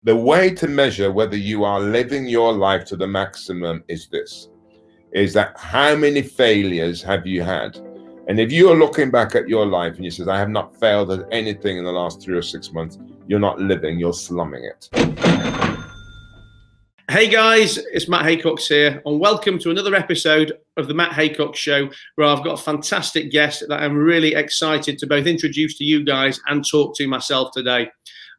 The way to measure whether you are living your life to the maximum is this, is that how many failures have you had? And if you are looking back at your life and you say, I have not failed at anything in the last 3 or 6 months, you're not living, you're slumming it. Hey guys, it's Matt Haycox here, and welcome to another episode of the Matt Haycox Show, where I've got a fantastic guest that I'm really excited to both introduce to you guys and talk to myself today.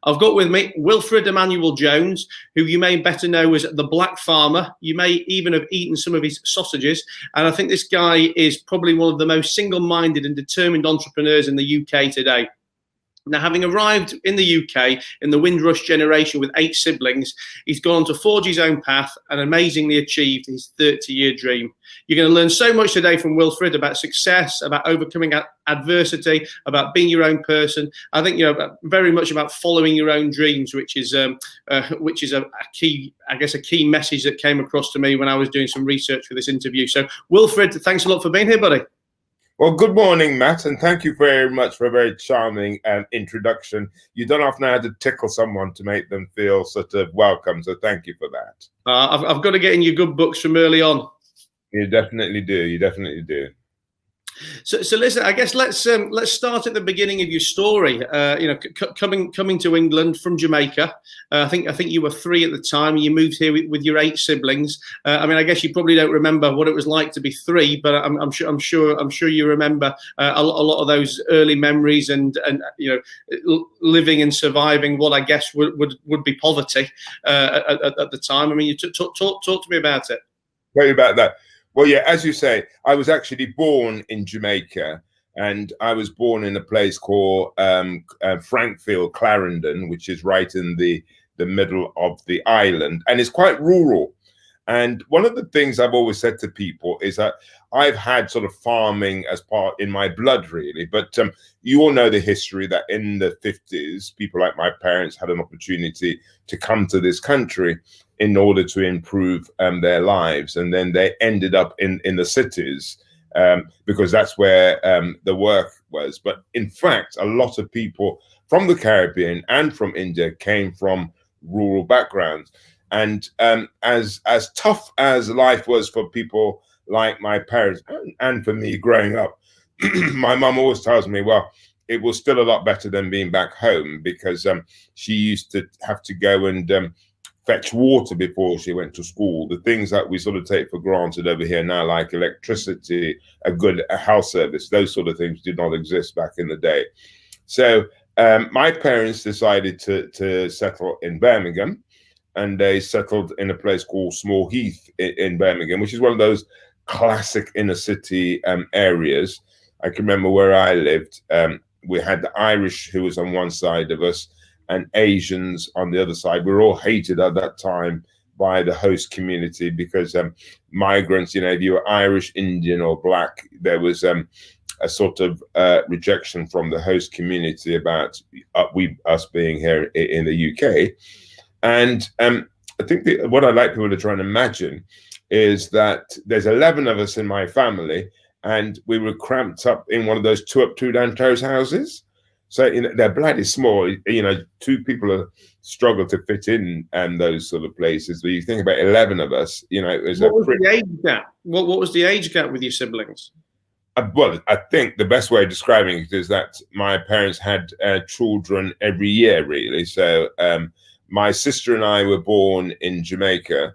I've got with me Wilfred Emmanuel-Jones, who you may better know as The Black Farmer. You may even have eaten some of his sausages. And I think this guy is probably one of the most single-minded and determined entrepreneurs in the UK today. Now, having arrived in the UK in the Windrush generation with 8 siblings, he's gone on to forge his own path and amazingly achieved his 30-year dream. You're going to learn so much today from Wilfred about success, about overcoming adversity, about being your own person. I think very much about following your own dreams, which is a key, I guess, a key message that came across to me when I was doing some research for this interview. So, Wilfred, thanks a lot for being here, buddy. Well, good morning, Matt, and thank you very much for a very charming introduction. You don't often know how to tickle someone to make them feel sort of welcome, so thank you for that. I've got to get in your good books from early on. You definitely do. You definitely do. So listen, I guess let's start at the beginning of your story. Coming to England from Jamaica. I think you were 3 at the time. You moved here with your 8 siblings. I guess you probably don't remember what it was like to be 3, but I'm sure you remember a lot of those early memories and living and surviving what I guess would be poverty at the time. I mean, you talk to me about it. Tell you about that. Well, yeah, as you say, I was actually born in Jamaica, and I was born in a place called Frankfield, Clarendon, which is right in the middle of the island, and it's quite rural. And one of the things I've always said to people is that I've had sort of farming as part in my blood, really. But you all know the history that in the 50s, people like my parents had an opportunity to come to this country in order to improve their lives. And then they ended up in the cities because that's where the work was. But in fact, a lot of people from the Caribbean and from India came from rural backgrounds. And as tough as life was for people like my parents and for me growing up, my mum always tells me, well, it was still a lot better than being back home, because she used to have to go and fetch water before she went to school. The things that we sort of take for granted over here now, like electricity, a good health service, those sort of things did not exist back in the day. So my parents decided to settle in Birmingham. And they settled in a place called Small Heath in Birmingham, which is one of those classic inner city areas. I can remember where I lived. We had the Irish who was on one side of us and Asians on the other side. We were all hated at that time by the host community because migrants, if you were Irish, Indian or black, there was a sort of rejection from the host community about us being here in the UK. And I think what I'd like people to try and imagine is that there's 11 of us in my family, and we were cramped up in one of those 2 up, 2 down toes houses. So they're bloody small. 2 people struggle to fit in those sort of places. But you think about 11 of us, it was what was the age gap? What was the age gap with your siblings? Well, I think the best way of describing it is that my parents had children every year, really. So my sister and I were born in Jamaica,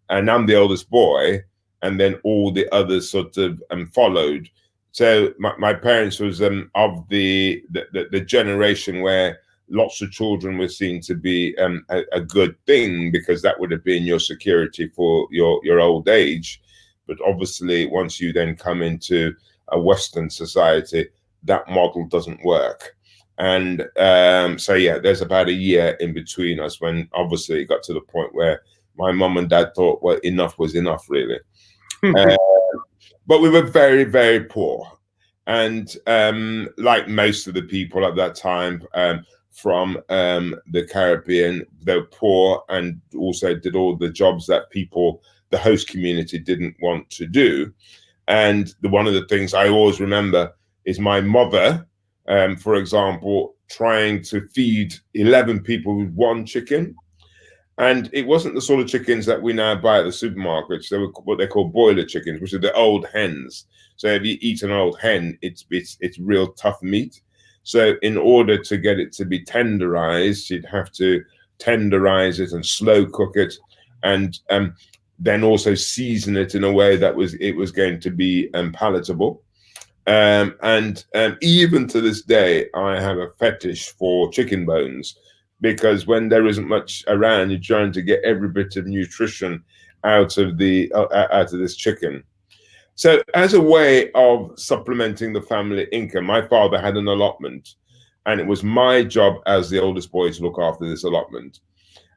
and I'm the oldest boy, and then all the others sort of followed. So my parents was of the generation where lots of children were seen to be a good thing, because that would have been your security for your old age. But obviously, once you then come into a Western society, that model doesn't work. And so, yeah, there's about a year in between us when obviously it got to the point where my mum and dad thought, well, enough was enough, really. But we were very, very poor. And like most of the people at that time from the Caribbean, they were poor and also did all the jobs that the host community didn't want to do. And one of the things I always remember is my mother, for example, trying to feed 11 people with 1 chicken. And it wasn't the sort of chickens that we now buy at the supermarkets. They were what they call boiler chickens, which are the old hens. So if you eat an old hen, it's real tough meat. So in order to get it to be tenderized, you'd have to tenderize it and slow cook it, and then also season it in a way that it was going to be palatable. And even to this day, I have a fetish for chicken bones, because when there isn't much around, you're trying to get every bit of nutrition out of this chicken. So as a way of supplementing the family income, my father had an allotment, and it was my job as the oldest boy to look after this allotment.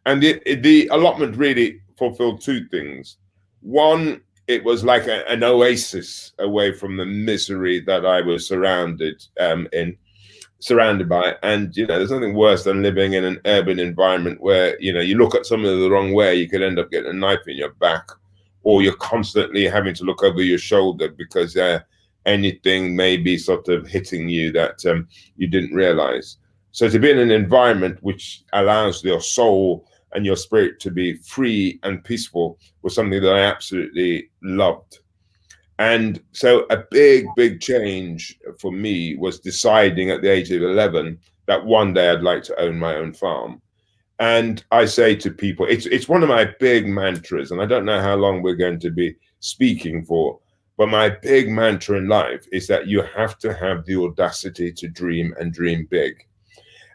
And the allotment really fulfilled two things. One, it was like an oasis away from the misery that I was surrounded by. And, there's nothing worse than living in an urban environment where, you look at something the wrong way, you could end up getting a knife in your back, or you're constantly having to look over your shoulder because anything may be sort of hitting you that you didn't realize. So to be in an environment which allows your soul and your spirit to be free and peaceful was something that I absolutely loved. And so a big change for me was deciding at the age of 11 that one day I'd like to own my own farm. And I say to people, it's one of my big mantras, and I don't know how long we're going to be speaking for, but my big mantra in life is that you have to have the audacity to dream, and dream big.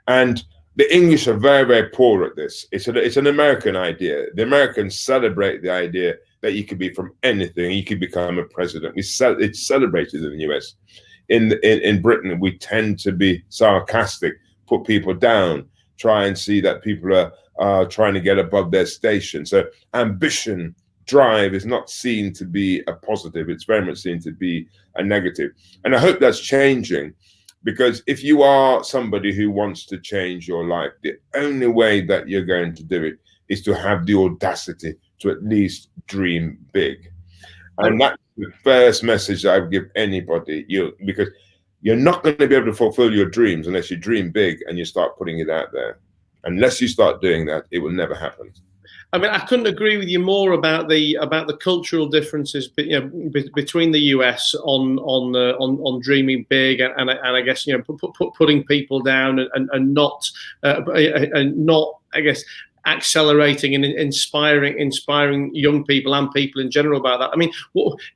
And the English are very poor at this. It's an American idea. The Americans celebrate the idea that you could be from anything, you could become a president. It's celebrated in the US. In Britain, we tend to be sarcastic, put people down, try and see that people are trying to get above their station. So ambition, drive is not seen to be a positive. It's very much seen to be a negative. And I hope that's changing, because if you are somebody who wants to change your life, the only way that you're going to do it is to have the audacity to at least dream big. And that's the first message I would give anybody, because you're not going to be able to fulfill your dreams unless you dream big and you start putting it out there. Unless you start doing that, it will never happen. I mean, I couldn't agree with you more about the cultural differences, between the US on dreaming big, and I guess putting people down and not I guess accelerating and inspiring young people and people in general about that. I mean,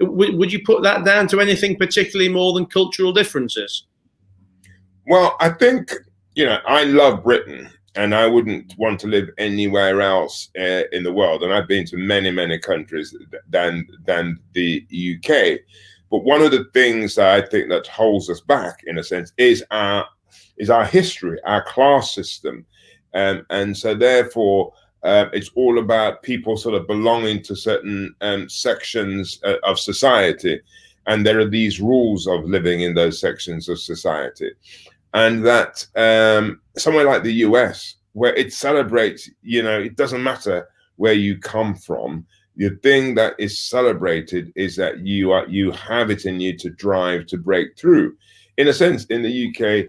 would you put that down to anything particularly more than cultural differences? Well, I think I love Britain. And I wouldn't want to live anywhere else in the world. And I've been to many countries than the UK. But one of the things that I think that holds us back, in a sense, is our history, our class system. And so therefore, it's all about people sort of belonging to certain sections of society. And there are these rules of living in those sections of society. And that somewhere like the US, where it celebrates, it doesn't matter where you come from. The thing that is celebrated is that you have it in you to drive, to break through. In a sense, in the UK,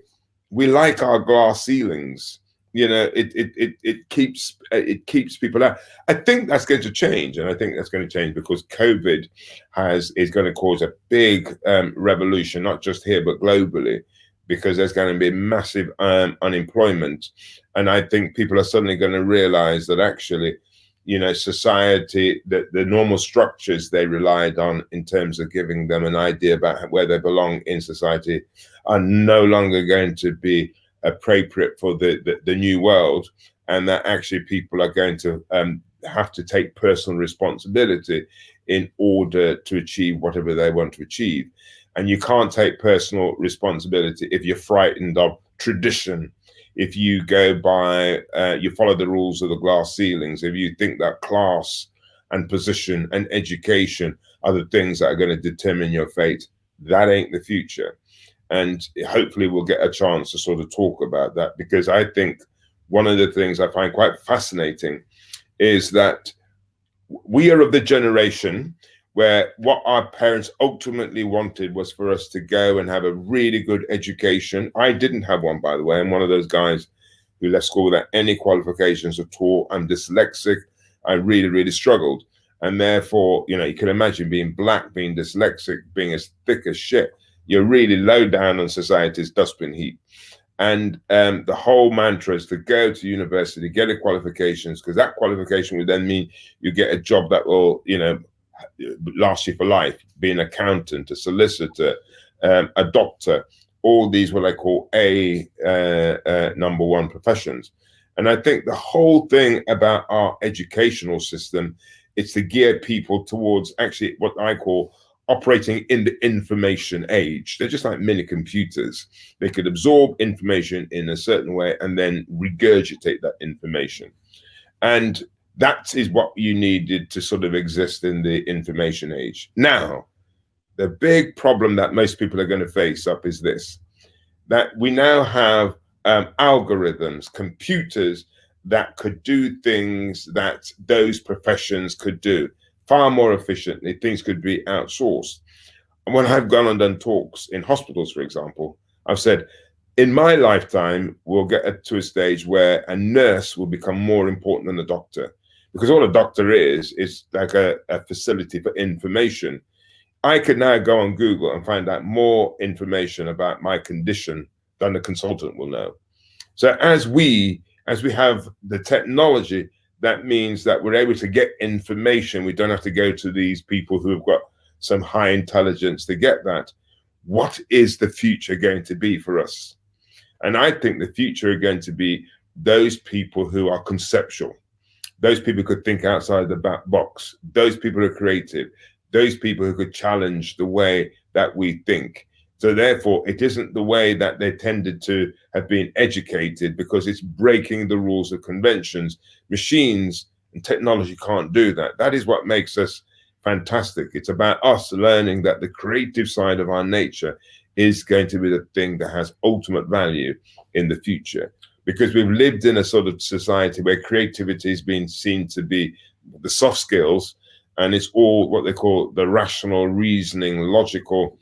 we like our glass ceilings. It keeps people out. I think that's going to change, and I think that's going to change because COVID is going to cause a big revolution, not just here but globally, because there's going to be massive unemployment. And I think people are suddenly going to realize that actually, society, the normal structures they relied on in terms of giving them an idea about where they belong in society are no longer going to be appropriate for the new world. And that actually people are going to have to take personal responsibility in order to achieve whatever they want to achieve. And you can't take personal responsibility if you're frightened of tradition, if you go by, you follow the rules of the glass ceilings, if you think that class and position and education are the things that are going to determine your fate. That ain't the future. And hopefully we'll get a chance to sort of talk about that, because I think one of the things I find quite fascinating is that we are of the generation where what our parents ultimately wanted was for us to go and have a really good education. I didn't have one, by the way. I'm one of those guys who left school without any qualifications at all. I'm dyslexic. I really, really struggled. And therefore, you know, you can imagine being black, being dyslexic, being as thick as shit. You're really low down on society's dustbin heap. And the whole mantra is to go to university, get a qualifications, because that qualification would then mean you get a job that will, you know, last you for life. Be an accountant, a solicitor, a doctor. All these what I call number one professions. And I think the whole thing about our educational system is to gear people towards actually what I call operating in the information age. They're just like mini computers. They could absorb information in a certain way and then regurgitate that information. And that is what you needed to sort of exist in the information age. Now, the big problem that most people are going to face up is this, that we now have algorithms, computers that could do things that those professions could do far more efficiently. Things could be outsourced. And when I've gone and done talks in hospitals, for example, I've said, in my lifetime, we'll get to a stage where a nurse will become more important than a doctor, because all a doctor is like a facility for information. I could now go on Google and find out more information about my condition than the consultant will know. So as we have the technology, that means that we're able to get information. We don't have to go to these people who have got some high intelligence to get that. What is the future going to be for us? And I think the future are going to be those people who are conceptual. Those people who could think outside the box. Those people who are creative. Those people who could challenge the way that we think. So therefore, it isn't the way that they tended to have been educated, because it's breaking the rules of conventions. Machines and technology can't do that. That is what makes us fantastic. It's about us learning that the creative side of our nature is going to be the thing that has ultimate value in the future. Because we've lived in a sort of society where creativity has been seen to be the soft skills, and it's all what they call the rational, reasoning, logical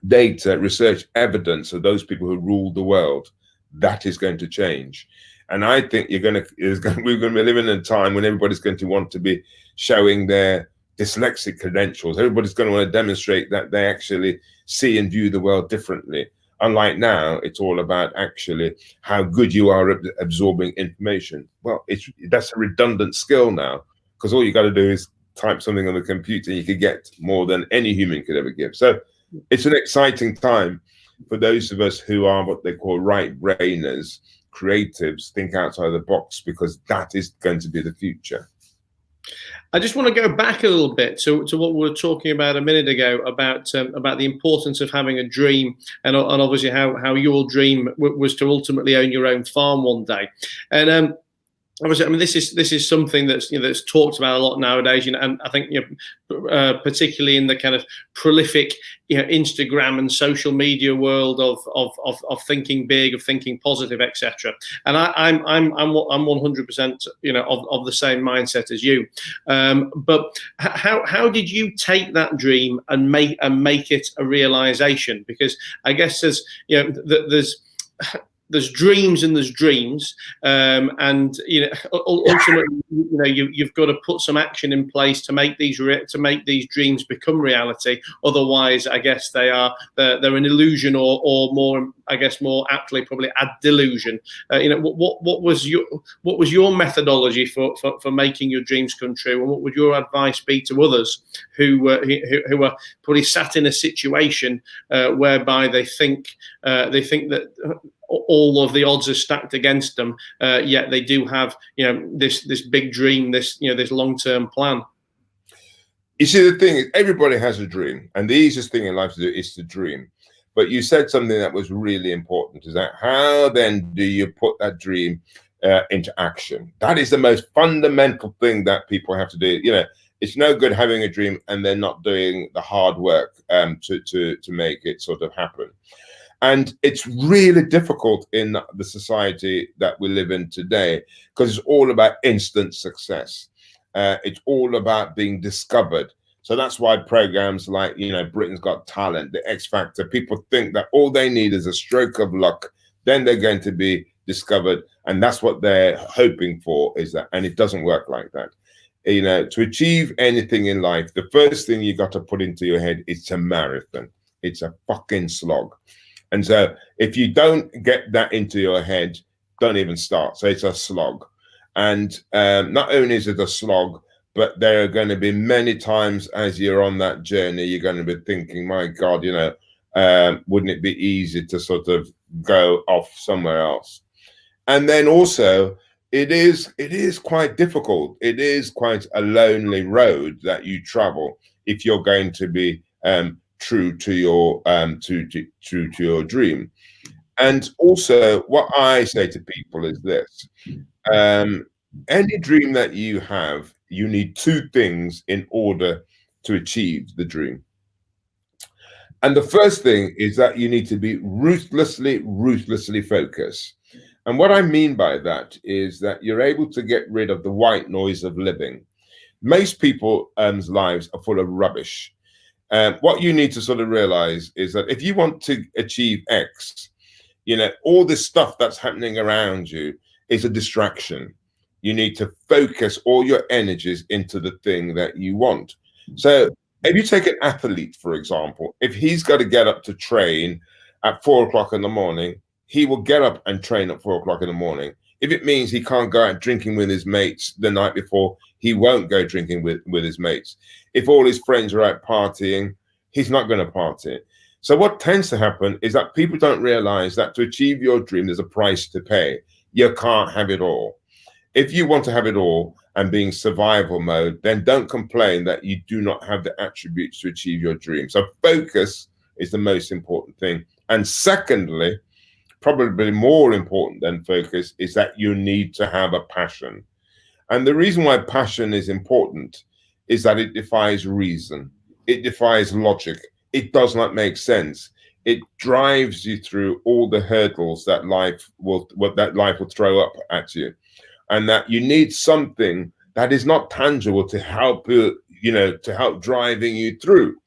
data, research, evidence of those people who rule the world. That is going to change. And I think we're going to be living in a time when everybody's going to want to be showing their dyslexic credentials. Everybody's going to want to demonstrate that they actually see and view the world differently. Unlike now, it's all about actually how good you are at absorbing information. Well, that's a redundant skill now, because all you got to do is type something on the computer and you could get more than any human could ever give. So it's an exciting time for those of us who are what they call right-brainers, creatives, think outside the box, because that is going to be the future. I just want to go back a little bit to what we were talking about a minute ago about the importance of having a dream, and obviously how your dream was to ultimately own your own farm one day. And obviously, I mean, this is something that's that's talked about a lot nowadays, and I think particularly in the kind of prolific Instagram and social media world of thinking big, of thinking positive, etc. And I'm 100% of the same mindset as you. But how did you take that dream and make it a realization? Because I guess there's dreams and there's dreams, and ultimately, you've got to put some action in place to make these dreams become reality. Otherwise, I guess they're an illusion, or more, I guess more aptly, probably a delusion. What was your methodology for making your dreams come true, and what would your advice be to others who are probably sat in a situation whereby they think that all of the odds are stacked against them, yet they do have this big dream, this long-term plan? You see, the thing is, everybody has a dream, and the easiest thing in life to do is to dream. But you said something that was really important, is that how then do you put that dream into action? That is the most fundamental thing that people have to do. It's no good having a dream and then not doing the hard work to make it sort of happen. And it's really difficult in the society that we live in today, because it's all about instant success. It's all about being discovered. So that's why programs like, Britain's Got Talent, the X Factor, people think that all they need is a stroke of luck, then they're going to be discovered, and that's what they're hoping for, is that, and it doesn't work like that. You know, to achieve anything in life, the first thing you got to put into your head, it's a marathon. It's a fucking slog. And so if you don't get that into your head, don't even start. So it's a slog. And not only is it a slog, but there are going to be many times as you're on that journey, you're going to be thinking, my God, you know, wouldn't it be easy to sort of go off somewhere else? And then also, it is quite difficult. It is quite a lonely road that you travel if you're going to be true to your true to your dream. And also, what I say to people is this: any dream that you have, you need two things in order to achieve the dream. And the first thing is that you need to be ruthlessly focused. And what I mean by that is that you're able to get rid of the white noise of living. Most people's lives are full of rubbish. What you need to sort of realize is that if you want to achieve X, you know, all this stuff that's happening around you is a distraction. You need to focus all your energies into the thing that you want. So if you take an athlete, for example, if he's got to get up to train at 4 o'clock in the morning, he will get up and train at 4 o'clock in the morning. If it means he can't go out drinking with his mates the night before, he won't go drinking with his mates. If all his friends are out partying, he's not going to party. So what tends to happen is that people don't realize that to achieve your dream, there's a price to pay. You can't have it all. If you want to have it all and be in survival mode, then don't complain that you do not have the attributes to achieve your dream. So focus is the most important thing. And secondly, probably more important than focus, is that you need to have a passion. And the reason why passion is important is that it defies reason. It defies logic. It does not make sense. It drives you through all the hurdles that life will throw up at you. And that you need something that is not tangible to help you, to help driving you through.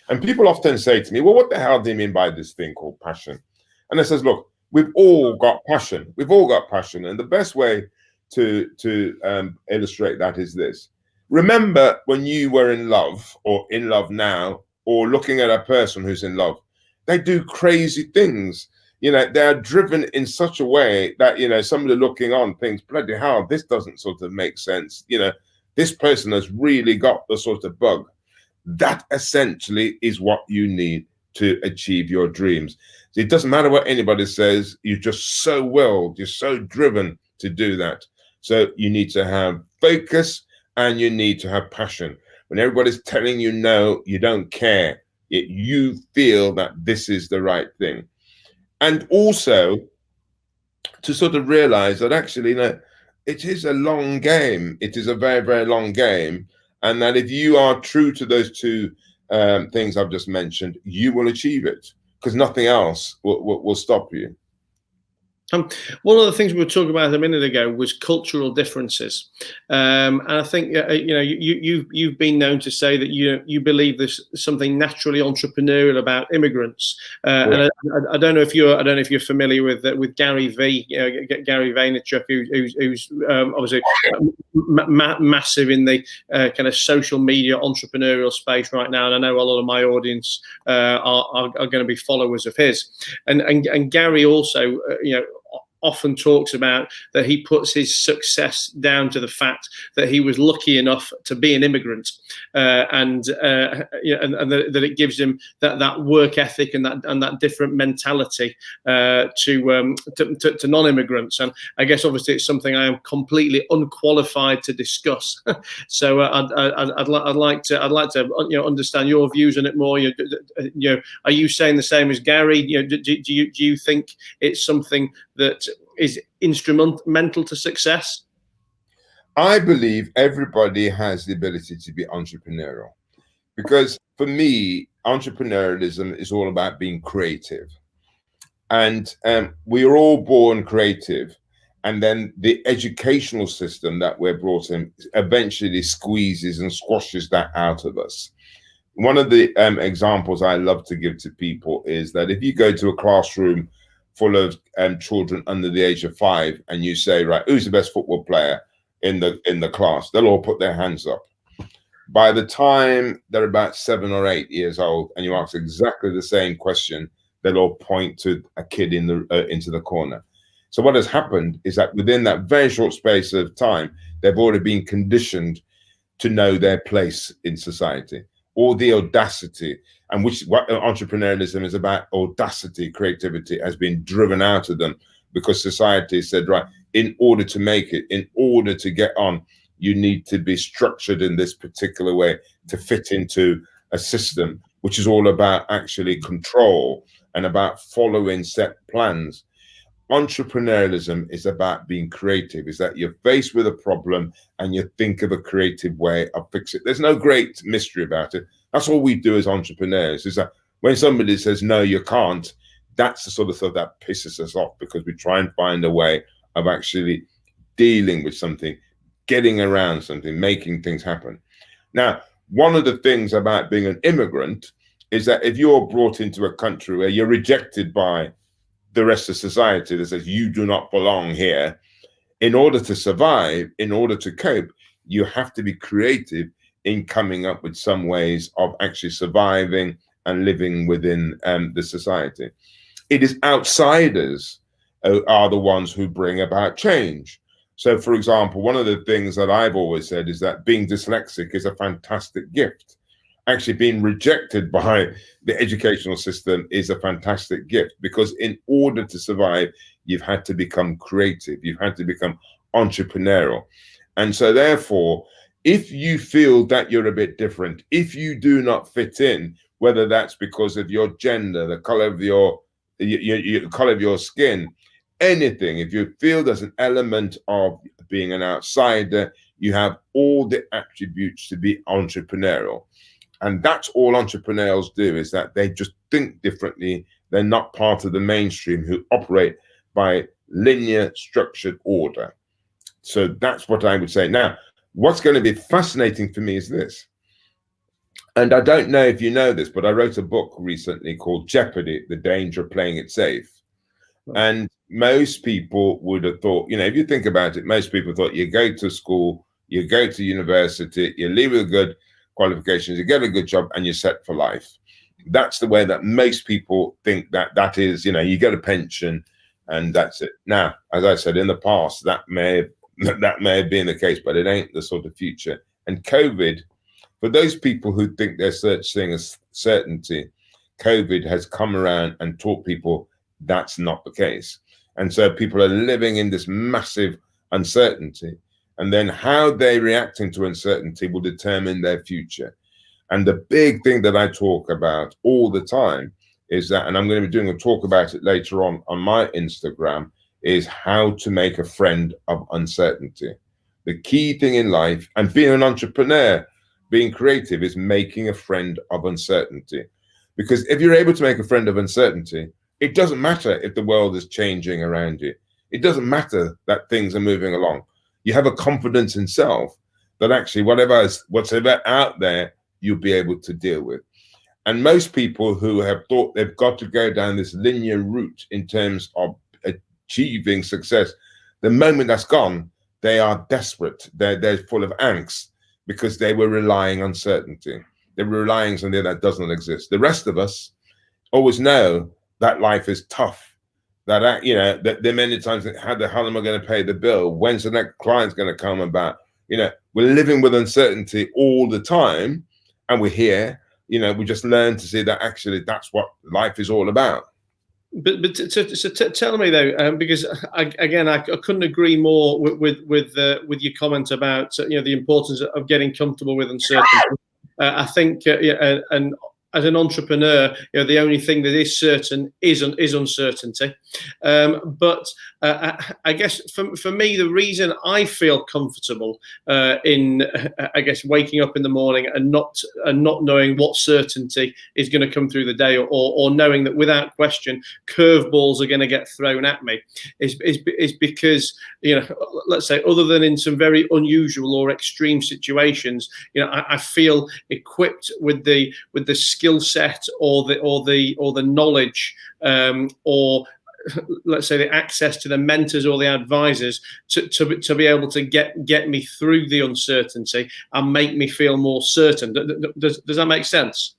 And people often say to me, well, what the hell do you mean by this thing called passion? And I says, look, we've all got passion. We've all got passion. And the best way to illustrate that is this. Remember when you were in love, or in love now, or looking at a person who's in love, they do crazy things. They're driven in such a way that, somebody looking on thinks, bloody hell, this doesn't sort of make sense. This person has really got the sort of bug. That essentially is what you need to achieve your dreams. It doesn't matter what anybody says. You're just so willed. You're so driven to do that. So you need to have focus and you need to have passion. When everybody's telling you no, you don't care. You feel that this is the right thing. And also to sort of realize that actually, it is a long game. It is a very, very long game. And that if you are true to those two things I've just mentioned, you will achieve it, because nothing else will stop you. One of the things we were talking about a minute ago was cultural differences, and I think you've been known to say that you believe there's something naturally entrepreneurial about immigrants. And I don't know if you're familiar with Gary V, Gary Vaynerchuk, who's obviously massive in the kind of social media entrepreneurial space right now, and I know a lot of my audience are going to be followers of his. And Gary also, often talks about that he puts his success down to the fact that he was lucky enough to be an immigrant, and that it gives him that work ethic and that different mentality to non-immigrants. And I guess obviously it's something I am completely unqualified to discuss. So I'd like to understand your views on it more. Are you saying the same as Gary? Do you think it's something that is instrumental to success? I believe everybody has the ability to be entrepreneurial, because for me, entrepreneurialism is all about being creative. And we are all born creative. And then the educational system that we're brought in eventually squeezes and squashes that out of us. One of the examples I love to give to people is that if you go to a classroom full of children under the age of 5, and you say, right, who's the best football player in the class? They'll all put their hands up. By the time they're about 7 or 8 years old, and you ask exactly the same question, they'll all point to a kid in the into the corner. So what has happened is that within that very short space of time, they've already been conditioned to know their place in society, or the audacity, and which what entrepreneurialism is about. Audacity, creativity has been driven out of them because society said, right, in order to make it, in order to get on, you need to be structured in this particular way to fit into a system, which is all about actually control and about following set plans. Entrepreneurialism is about being creative, is that you're faced with a problem and you think of a creative way of fixing it. There's no great mystery about it. That's all we do as entrepreneurs, is that when somebody says, no, you can't, that's the sort of stuff that pisses us off, because we try and find a way of actually dealing with something, getting around something, making things happen. Now, one of the things about being an immigrant is that if you're brought into a country where you're rejected by the rest of society that says you do not belong here, in order to survive, in order to cope, you have to be creative in coming up with some ways of actually surviving and living within the society. It is outsiders are the ones who bring about change. So, for example, one of the things that I've always said is that being dyslexic is a fantastic gift. Actually, being rejected by the educational system is a fantastic gift, because in order to survive, you've had to become creative. You've had to become entrepreneurial. And so therefore, if you feel that you're a bit different, if you do not fit in, whether that's because of your gender, the color of your color of your skin, anything, if you feel there's an element of being an outsider, you have all the attributes to be entrepreneurial. And that's all entrepreneurs do, is that they just think differently. They're not part of the mainstream who operate by linear structured order. So that's what I would say. Now, what's going to be fascinating for me is this. And I don't know if you know this, but I wrote a book recently called Jeopardy, The Danger of Playing It Safe. And most people would have thought, if you think about it, most people thought you go to school, you go to university, you leave with good qualifications, you get a good job, and you're set for life. That's the way that most people think that is, you get a pension and that's it. Now, as I said in the past, that may have been the case, but it ain't the sort of future. And COVID, for those people who think there's such thing as certainty, COVID has come around and taught people that's not the case. And so people are living in this massive uncertainty. And then how they reacting to uncertainty will determine their future. And the big thing that I talk about all the time is that, and I'm going to be doing a talk about it later on my Instagram, is how to make a friend of uncertainty. The key thing in life, and being an entrepreneur, being creative, is making a friend of uncertainty. Because if you're able to make a friend of uncertainty, it doesn't matter if the world is changing around you. It doesn't matter that things are moving along. You have a confidence in self that actually whatever out there, you'll be able to deal with. And most people who have thought they've got to go down this linear route in terms of achieving success, the moment that's gone, they are desperate. They're full of angst because they were relying on certainty. They were relying on something that does not exist. The rest of us always know that life is tough. That that there are many times that how the hell am I going to pay the bill? When's the next client's going to come about? We're living with uncertainty all the time, and we're here. We just learn to see that actually that's what life is all about. But tell me though, because I couldn't agree more with your comment about the importance of getting comfortable with uncertainty. I think and as an entrepreneur, the only thing that is certain is uncertainty. But I guess for me, the reason I feel comfortable in waking up in the morning and not knowing what certainty is going to come through the day, or knowing that without question curveballs are going to get thrown at me is because let's say, other than in some very unusual or extreme situations, I feel equipped with the skill set or the knowledge or let's say, the access to the mentors or the advisors to be able to get me through the uncertainty and make me feel more certain. Does that make sense?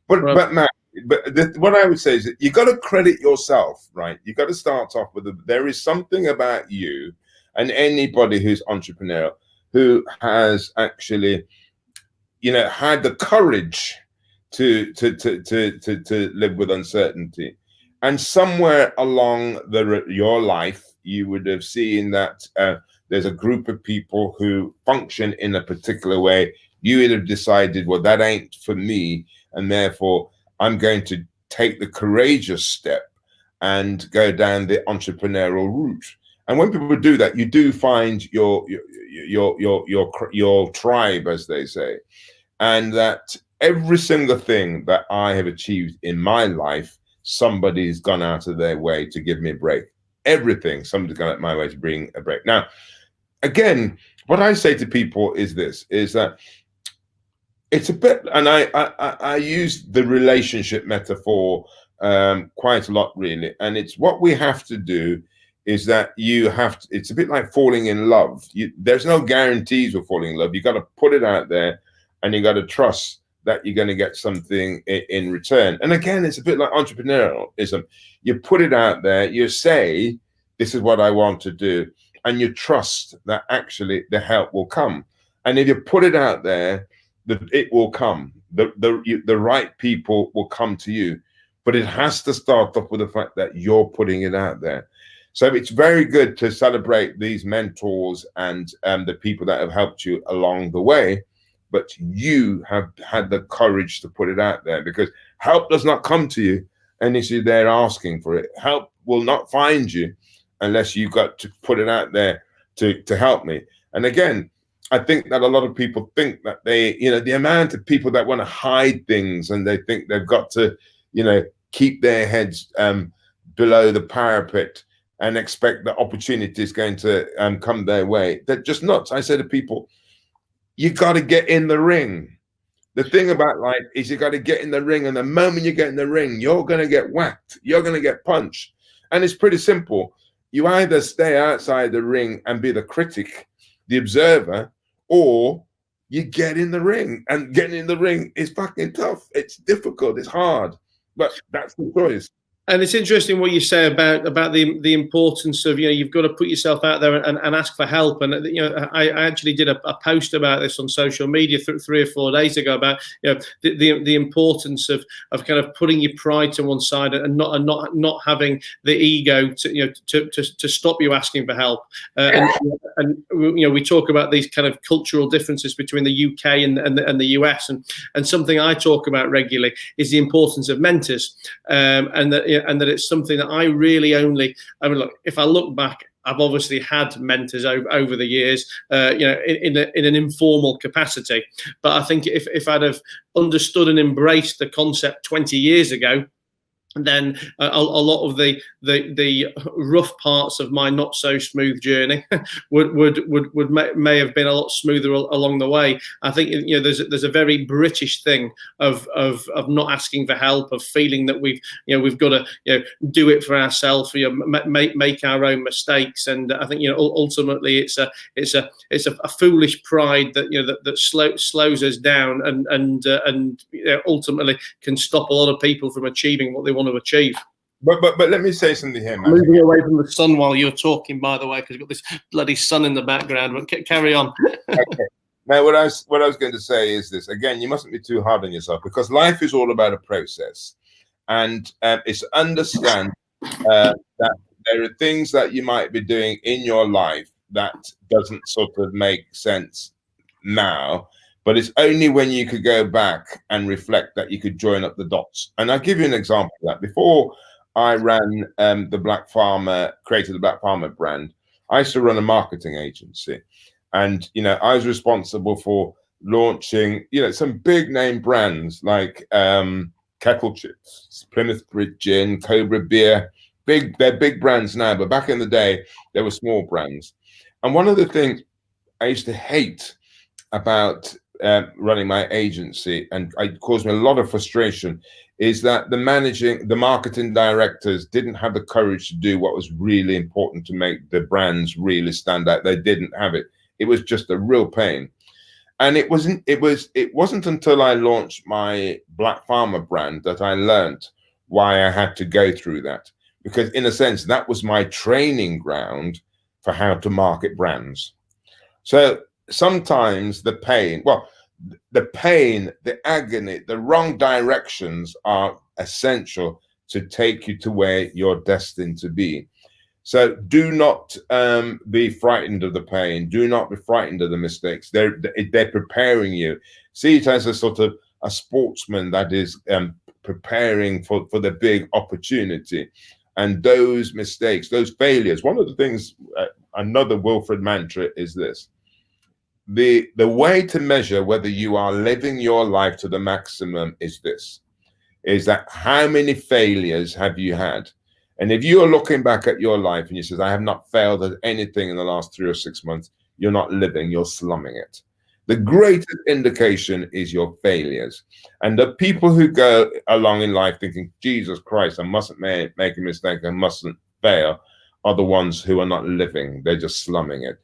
But Matt, what I would say is that you got to credit yourself, right? You got to start off with there is something about you and anybody who's entrepreneurial who has actually, had the courage to live with uncertainty. And somewhere along your life, you would have seen that there's a group of people who function in a particular way. You would have decided, well, that ain't for me, and therefore I'm going to take the courageous step and go down the entrepreneurial route. And when people do that, you do find your tribe, as they say, and that every single thing that I have achieved in my life, somebody's gone out of their way to give me a break. Everything, somebody's gone out of my way to bring a break. Now, again, what I say to people is this: is that it's a bit, and I use the relationship metaphor quite a lot, really. And it's what we have to do is that it's a bit like falling in love. There's no guarantees of falling in love. You got to put it out there, and you got to trust that you're going to get something in return. And again, it's a bit like entrepreneurialism. You put it out there, you say, this is what I want to do, and you trust that actually the help will come. And if you put it out there, it will come. The right people will come to you. But it has to start off with the fact that you're putting it out there. So it's very good to celebrate these mentors and the people that have helped you along the way. But you have had the courage to put it out there, because help does not come to you unless you're there asking for it. Help will not find you unless you got to put it out there to help me. And again, I think that a lot of people think that the amount of people that want to hide things, and they think they've got to, keep their heads below the parapet and expect that opportunity is going to come their way. They're just nuts. I say to people, you got to get in the ring. The thing about life is you got to get in the ring. And the moment you get in the ring, you're going to get whacked. You're going to get punched. And it's pretty simple. You either stay outside the ring and be the critic, the observer, or you get in the ring. And getting in the ring is fucking tough. It's difficult. It's hard. But that's the choice. And it's interesting what you say about the importance of, you've got to put yourself out there and ask for help. And, I actually did a post about this on social media 3 or 4 days ago about, the importance of kind of putting your pride to one side and not having the ego to stop you asking for help. And we talk about these kind of cultural differences between the UK and the US, and something I talk about regularly is the importance of mentors, and that it's something that I really look, if I look back, I've obviously had mentors over the years, in an informal capacity. But I think if I'd have understood and embraced the concept 20 years ago, then a lot of the rough parts of my not so smooth journey may have been a lot smoother along the way. I think there's a very British thing of not asking for help, of feeling that we've got to do it for ourselves, make our own mistakes, and I think ultimately it's a foolish pride that slows us down and ultimately can stop a lot of people from achieving what they want to achieve. But let me say something here, man. Moving away from the sun while you're talking, by the way, because you've got this bloody sun in the background. But carry on. Okay. Now, what I was going to say is this. Again, you mustn't be too hard on yourself, because life is all about a process, and it's understand that there are things that you might be doing in your life that doesn't sort of make sense now. But it's only when you could go back and reflect that you could join up the dots. And I'll give you an example of that. Before I ran the Black Farmer, created the Black Farmer brand, I used to run a marketing agency. And, I was responsible for launching, some big name brands like Kettle Chips, Plymouth Bridge Gin, Cobra Beer. They're big brands now, but back in the day, they were small brands. And one of the things I used to hate about running my agency, and it caused me a lot of frustration, is that the marketing directors didn't have the courage to do what was really important to make the brands really stand out. They didn't have it. It was just a real pain. And it wasn't until I launched my Black Farmer brand that I learned why I had to go through that. Because in a sense, that was my training ground for how to market brands. So sometimes the pain, the agony, the wrong directions are essential to take you to where you're destined to be. So do not be frightened of the pain. Do not be frightened of the mistakes. They're preparing you. See it as a sort of a sportsman that is preparing for the big opportunity. And those mistakes, those failures, one of the things, another Wilfred mantra is this. The way to measure whether you are living your life to the maximum is this, is that how many failures have you had? And if you are looking back at your life and you say, I have not failed at anything in the last 3 or 6 months, you're not living, you're slumming it. The greatest indication is your failures. And the people who go along in life thinking, Jesus Christ, I mustn't make a mistake, I mustn't fail, are the ones who are not living. They're just slumming it.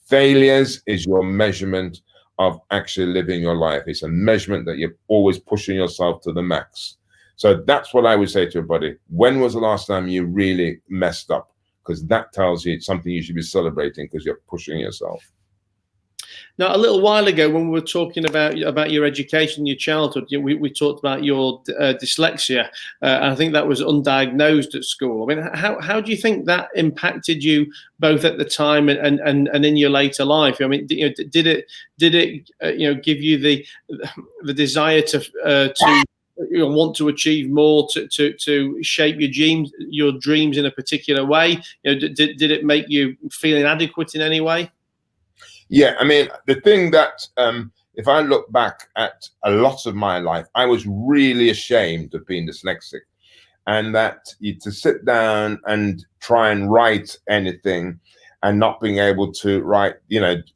Failures is your measurement of actually living your life. It's a measurement that you're always pushing yourself to the max. So that's what I would say to everybody. When was the last time you really messed up? Because that tells you it's something you should be celebrating because you're pushing yourself. Now, a little while ago, when we were talking about your education, your childhood, we talked about your dyslexia. And I think that was undiagnosed at school. I mean, how do you think that impacted you both at the time and in your later life? I mean, did it give you the desire to want to achieve more, to shape your dreams in a particular way? Did it make you feel inadequate in any way? Yeah, I mean, the thing that if I look back at a lot of my life, I was really ashamed of being dyslexic, and that to sit down and try and write anything and not being able to write,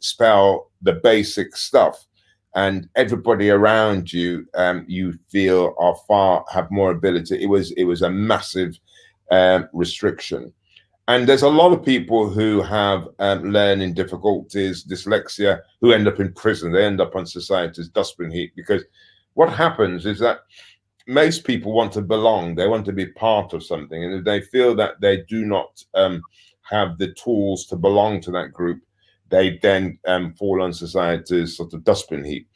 spell the basic stuff, and everybody around you, you feel have more ability. It was a massive restriction. And there's a lot of people who have learning difficulties, dyslexia, who end up in prison. They end up on society's dustbin heap, because what happens is that most people want to belong. They want to be part of something. And if they feel that they do not have the tools to belong to that group, they then fall on society's sort of dustbin heap.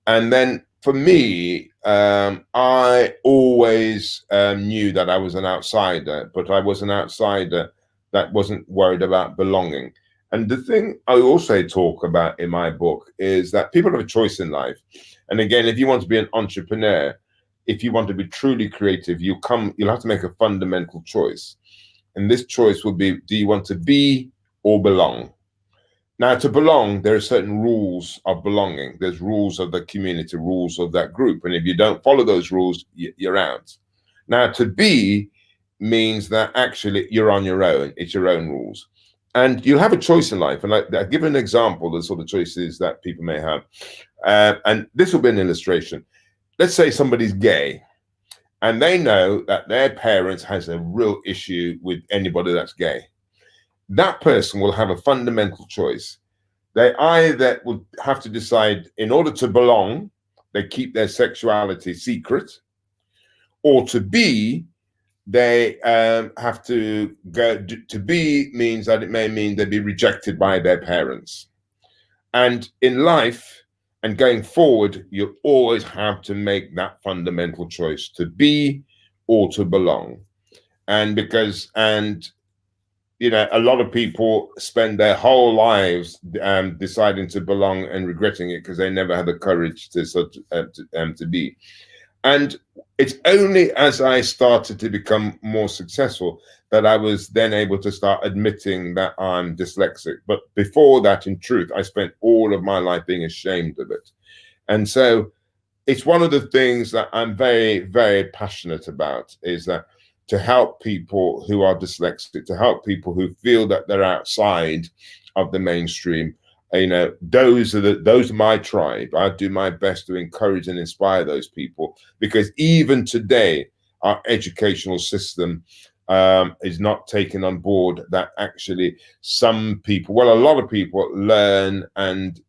And then for me, I always knew that I was an outsider, but I was an outsider that wasn't worried about belonging. And the thing I also talk about in my book is that people have a choice in life. And again, if you want to be an entrepreneur, if you want to be truly creative, you'll have to make a fundamental choice. And this choice will be, do you want to be or belong? Now, to belong, there are certain rules of belonging. There's rules of the community, rules of that group. And if you don't follow those rules, you're out. Now, to be means that actually you're on your own. It's your own rules. And you'll have a choice in life. And I'll give an example of the sort of choices that people may have. And this will be an illustration. Let's say somebody's gay, and they know that their parents has a real issue with anybody that's gay. That person will have a fundamental choice. They either will have to decide, in order to belong, they keep their sexuality secret, or to be, they have to go. To be means that it may mean they'll be rejected by their parents. And in life and going forward, you always have to make that fundamental choice, to be or to belong. And a lot of people spend their whole lives deciding to belong and regretting it because they never had the courage to be. And it's only as I started to become more successful that I was then able to start admitting that I'm dyslexic. But before that, in truth, I spent all of my life being ashamed of it. And so it's one of the things that I'm very, very passionate about, is that to help people who are dyslexic, to help people who feel that they're outside of the mainstream, those are my tribe. I do my best to encourage and inspire those people, because even today our educational system is not taking on board that actually some people, well, a lot of people learn and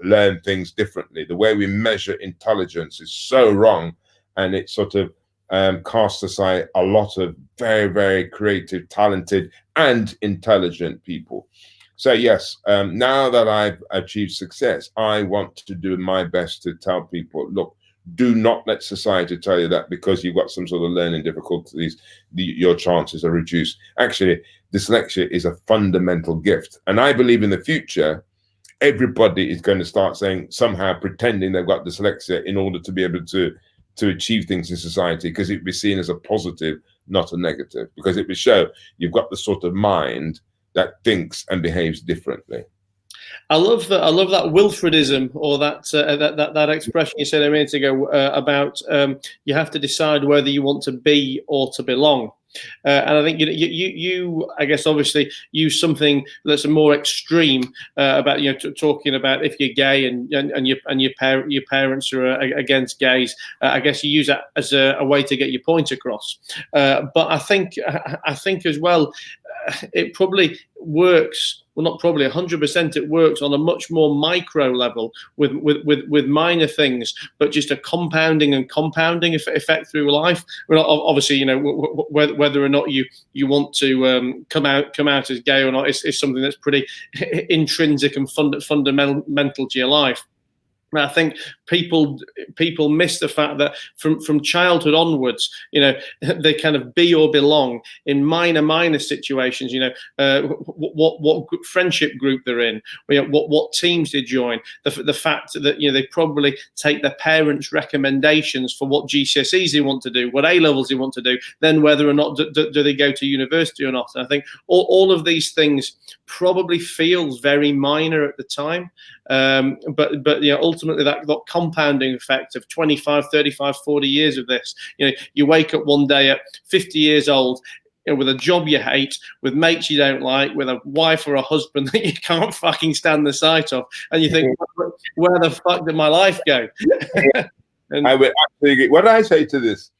learn things differently. The way we measure intelligence is so wrong, and it sort of casts aside a lot of very, very creative, talented, and intelligent people. So yes, now that I've achieved success, I want to do my best to tell people, look, do not let society tell you that because you've got some sort of learning difficulties, your chances are reduced. Actually, dyslexia is a fundamental gift. And I believe in the future, everybody is going to start saying, somehow pretending they've got dyslexia in order to be able to achieve things in society, because it would be seen as a positive, not a negative, because it would show you've got the sort of mind that thinks and behaves differently. I love that. I love that Wilfredism, or that expression you said a minute ago about you have to decide whether you want to be or to belong. And I think you I guess obviously use something that's more extreme about talking about if you're gay and your parents are against gays. I guess you use that as a way to get your point across. But I think as well, it probably works. Well, not probably, 100%. It works on a much more micro level with minor things, but just a compounding effect through life. Well, obviously, whether or not you want to come out as gay or not is something that's pretty intrinsic and fundamental to your life. I think people miss the fact that from childhood onwards, they kind of be or belong in minor situations. What friendship group they're in, what teams they join. The fact that they probably take their parents' recommendations for what GCSEs they want to do, what A levels they want to do, then whether or not do they go to university or not. And I think all of these things probably feels very minor at the time, but ultimately that compounding effect of 25, 35, 40 years of this. You wake up one day at 50 years old with a job you hate, with mates you don't like, with a wife or a husband that you can't fucking stand the sight of, and you think, where the fuck did my life go? I would absolutely agree. What I say to this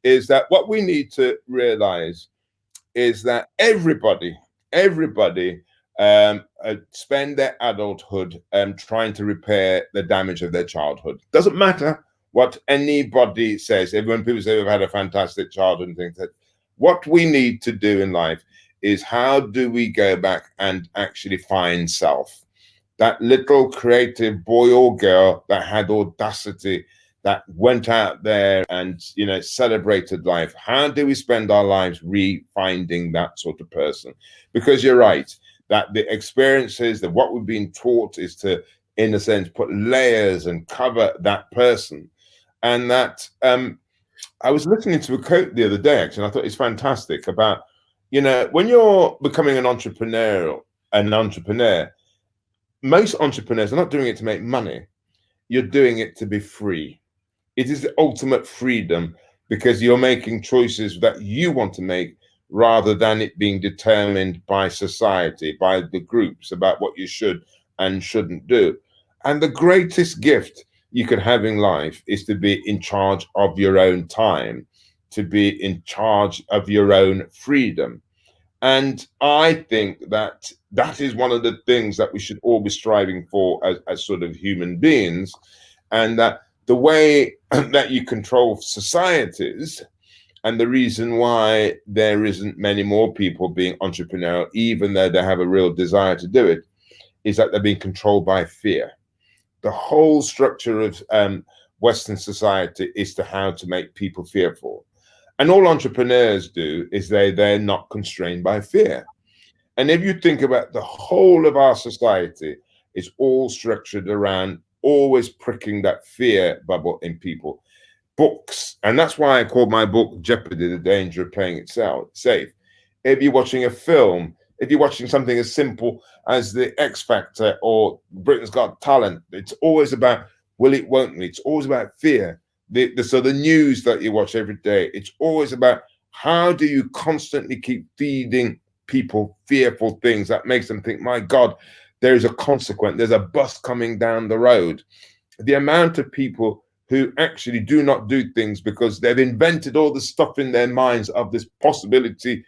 is that what we need to realize is that everybody spend their adulthood trying to repair the damage of their childhood. Doesn't matter what anybody says. When people say we've had a fantastic childhood and things, that what we need to do in life is, how do we go back and actually find self? That little creative boy or girl that had audacity, that went out there and celebrated life. How do we spend our lives re-finding that sort of person? Because you're right, that the experiences, that what we've been taught is to, in a sense, put layers and cover that person. And that I was listening to a quote the other day, actually, and I thought it's fantastic about, when you're becoming an entrepreneur, most entrepreneurs are not doing it to make money. You're doing it to be free. It is the ultimate freedom, because you're making choices that you want to make, rather than it being determined by society, by the groups, about what you should and shouldn't do. And the greatest gift you could have in life is to be in charge of your own time, to be in charge of your own freedom. And I think that is one of the things that we should all be striving for as sort of human beings. And that the way that you control societies, and the reason why there isn't many more people being entrepreneurial, even though they have a real desire to do it, is that they're being controlled by fear. The whole structure of Western society is to how to make people fearful. And all entrepreneurs do is they're not constrained by fear. And if you think about the whole of our society, it's all structured around always pricking that fear bubble in people. Books, and that's why I called my book Jeopardy: The Danger of Playing It Safe. If you're watching a film, if you're watching something as simple as The X Factor or Britain's Got Talent, it's always about will it, won't it. It's always about fear. So the news that you watch every day, it's always about how do you constantly keep feeding people fearful things that makes them think, my God, there is a consequence. There's a bus coming down the road. The amount of people who actually do not do things because they've invented all the stuff in their minds of this possibility,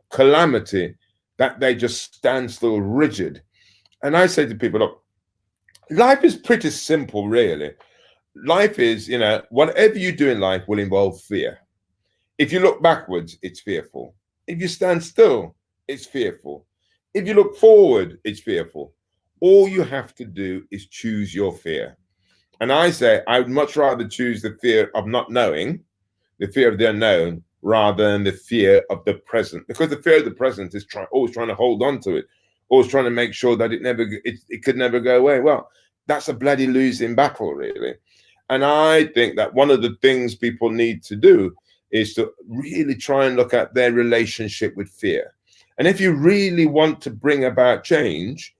calamity, that they just stand still rigid. And I say to people, look, life is pretty simple, really. Life is, whatever you do in life will involve fear. If you look backwards, it's fearful. If you stand still, it's fearful. If you look forward, it's fearful. All you have to do is choose your fear. And I say, I would much rather choose the fear of not knowing, the fear of the unknown, rather than the fear of the present. Because the fear of the present is always trying to hold on to it, always trying to make sure that it could never go away. Well, that's a bloody losing battle, really. And I think that one of the things people need to do is to really try and look at their relationship with fear. And if you really want to bring about change,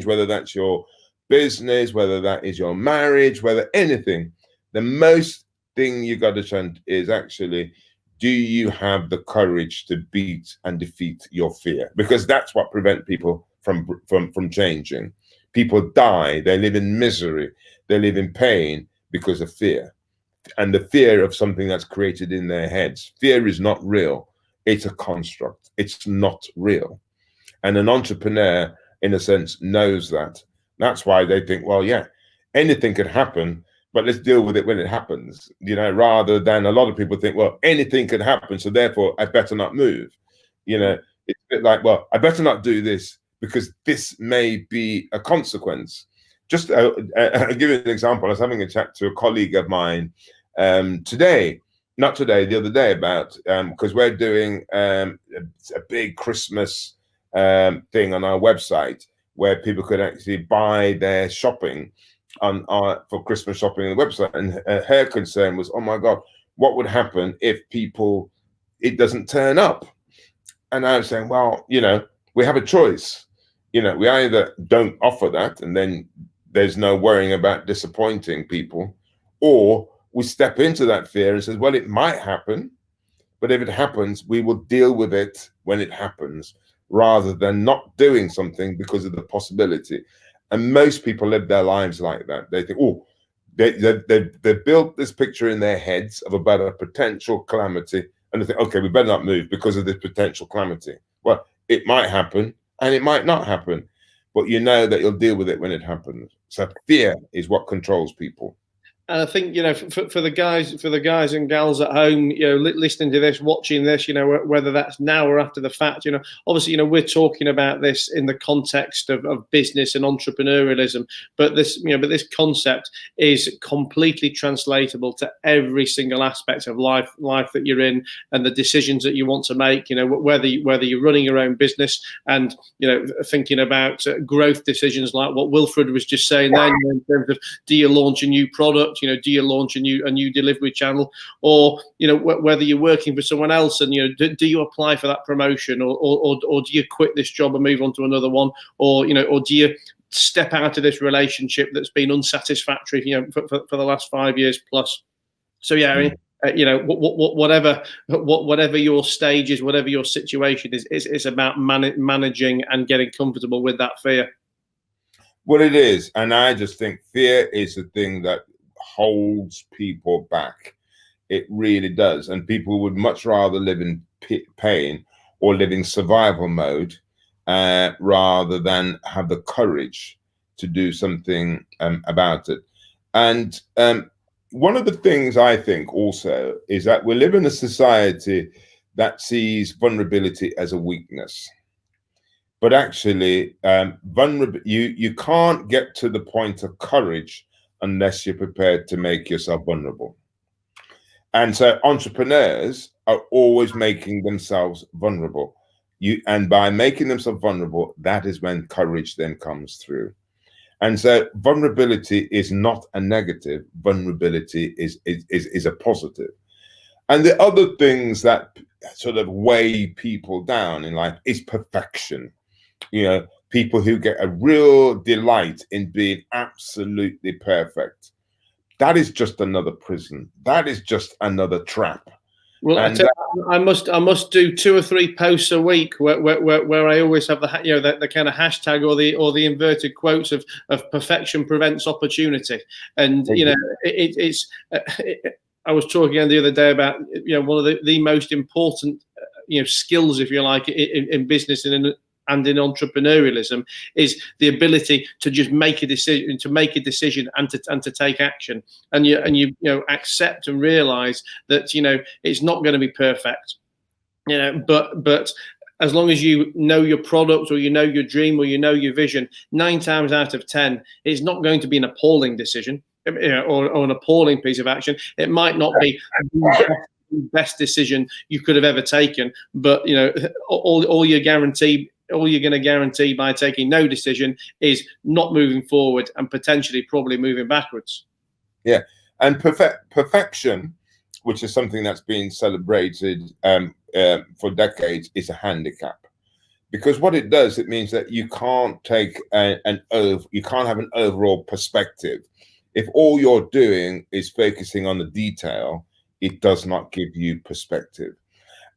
whether that's your business, whether that is your marriage, whether anything, the most thing you got to try is actually, do you have the courage to beat and defeat your fear? Because that's what prevents people from changing. People die, they live in misery, they live in pain because of fear. And the fear of something that's created in their heads. Fear is not real. It's a construct. It's not real. And an entrepreneur, in a sense, knows that. That's why they think, well, yeah, anything could happen, but let's deal with it when it happens, rather than a lot of people think, well, anything could happen, so therefore I better not move. It's a bit like, well, I better not do this because this may be a consequence. Just I'll give you an example. I was having a chat to a colleague of mine the other day about, because we're doing a big Christmas thing on our website where people could actually buy their shopping for Christmas shopping on the website. And her concern was, oh my God, what would happen if it doesn't turn up? And I was saying, well, we have a choice. We either don't offer that and then there's no worrying about disappointing people, or we step into that fear and says, well, it might happen, but if it happens, we will deal with it when it happens, rather than not doing something because of the possibility. And most people live their lives like that. They think, oh, they built this picture in their heads about a potential calamity, and they think, okay, we better not move because of this potential calamity. Well, it might happen and it might not happen, but you know that you'll deal with it when it happens. So fear is what controls people. And I think, for the guys and gals at home, listening to this, watching this, whether that's now or after the fact, obviously, we're talking about this in the context of business and entrepreneurialism, but this concept is completely translatable to every single aspect of life that you're in and the decisions that you want to make, whether you're running your own business and, thinking about growth decisions like what Wilfred was just saying then, in terms of, do you launch a new product? Do you launch a new delivery channel, or whether you're working for someone else and do you apply for that promotion, or do you quit this job and move on to another one, or do you step out of this relationship that's been unsatisfactory for the last 5 years plus? So whatever your stage is, whatever your situation is, it's about managing and getting comfortable with that fear. Well, it is, and I just think fear is the thing that holds people back. It really does. And people would much rather live in pain or live in survival mode rather than have the courage to do something about it. And one of the things I think also is that we live in a society that sees vulnerability as a weakness. But actually, you can't get to the point of courage unless you're prepared to make yourself vulnerable. And so entrepreneurs are always making themselves vulnerable. And by making themselves vulnerable, that is when courage then comes through. And so vulnerability is not a negative. Vulnerability is a positive. And the other things that sort of weigh people down in life is perfection. People who get a real delight in being absolutely perfect. That is just another prison. That is just another trap. Well, I must do 2 or 3 posts a week where I always have the the kind of hashtag or the inverted quotes of perfection prevents opportunity, and it's. I was talking the other day about one of the most important skills, if you like, in business and in entrepreneurialism is the ability to just make a decision, and to take action, and you accept and realize that it's not going to be perfect, but as long as you know your product, or your dream, or your vision, 9 times out of 10 it's not going to be an appalling decision, or an appalling piece of action. It might not be the best decision you could have ever taken, but all you're going to guarantee by taking no decision is not moving forward, and potentially probably moving backwards. Yeah, and perfection, which is something that's been celebrated for decades, is a handicap, because what it does, it means that you can't take you can't have an overall perspective. If all you're doing is focusing on the detail, it does not give you perspective.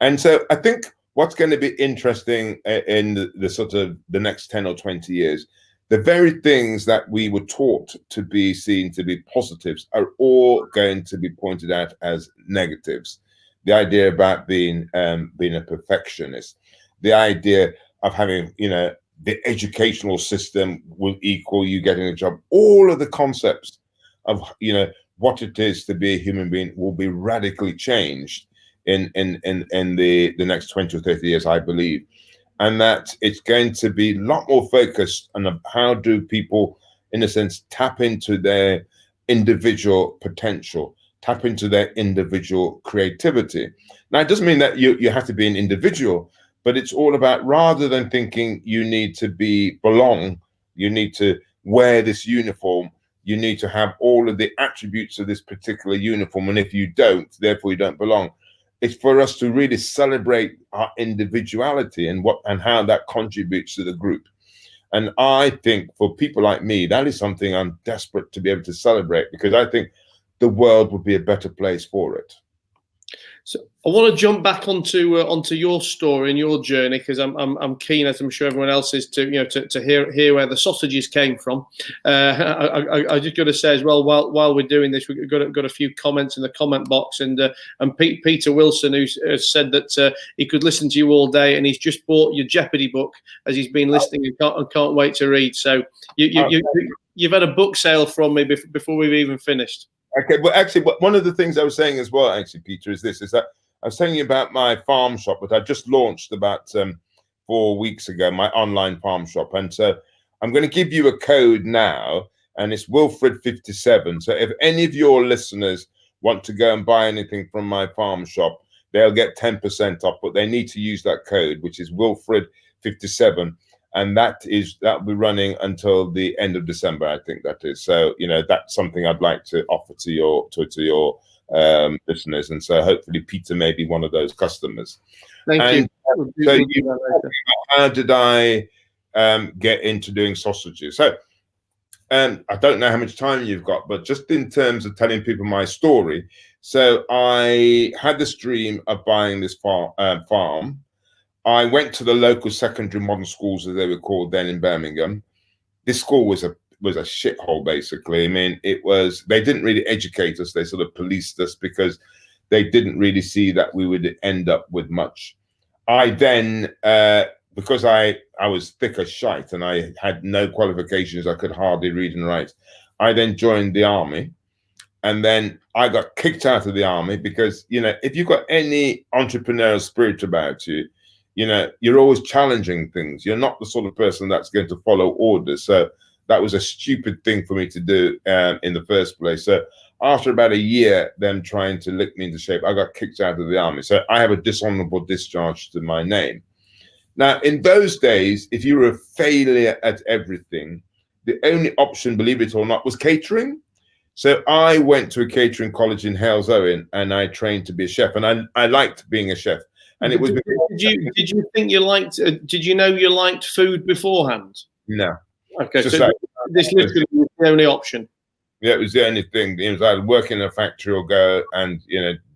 And so I think what's going to be interesting in the sort of the next 10 or 20 years, the very things that we were taught to be seen to be positives are all going to be pointed out as negatives. The idea about being a perfectionist, the idea of having, the educational system will equal you getting a job. All of the concepts of, what it is to be a human being will be radically changed in the next 20 or 30 years, I believe. And that it's going to be a lot more focused on how do people, in a sense, tap into their individual potential, tap into their individual creativity. Now, it doesn't mean that you have to be an individual, but it's all about, rather than thinking you need to belong, you need to wear this uniform, you need to have all of the attributes of this particular uniform, and if you don't, therefore you don't belong. It's for us to really celebrate our individuality and how that contributes to the group. And I think for people like me, that is something I'm desperate to be able to celebrate, because I think the world would be a better place for it. So I want to jump back onto your story and your journey, because I'm keen, as I'm sure everyone else is, to hear where the sausages came from. I just got to say as well, while we're doing this, we've got a few comments in the comment box, and Peter Wilson, who said that he could listen to you all day, and he's just bought your Jeopardy book as he's been listening and can't wait to read. So you've had a book sale from me before we've even finished. Okay, well, actually, one of the things I was saying as well, actually, Peter, is that I was telling you about my farm shop that I just launched about 4 weeks ago, my online farm shop. And so I'm going to give you a code now, and it's Wilfred 57. So if any of your listeners want to go and buy anything from my farm shop, they'll get 10% off, but they need to use that code, which is Wilfred 57. And that'll be running until the end of December, I think that is. So, that's something I'd like to offer to your listeners. And so hopefully Peter may be one of those customers. Thank you. So how did I get into doing sausages? So I don't know how much time you've got, but just in terms of telling people my story. So I had this dream of buying this farm. I went to the local secondary modern schools, as they were called then, in Birmingham. This school was a shithole, basically. I mean, they didn't really educate us. They sort of policed us, because they didn't really see that we would end up with much. I then, because I was thick as shite and I had no qualifications, I could hardly read and write, I then joined the army. And then I got kicked out of the army because, if you've got any entrepreneurial spirit about you, you're always challenging things. You're not the sort of person that's going to follow orders. So that was a stupid thing for me to do in the first place. So after about a year, them trying to lick me into shape, I got kicked out of the army. So I have a dishonorable discharge to my name. Now, in those days, if you were a failure at everything, the only option, believe it or not, was catering. So I went to a catering college in Hales Owen, and I trained to be a chef. And I liked being a chef. And it was. Did you think you liked? Did you know you liked food beforehand? No. Okay, so this literally was the only option. Yeah, it was the only thing. It was either work in a factory or go and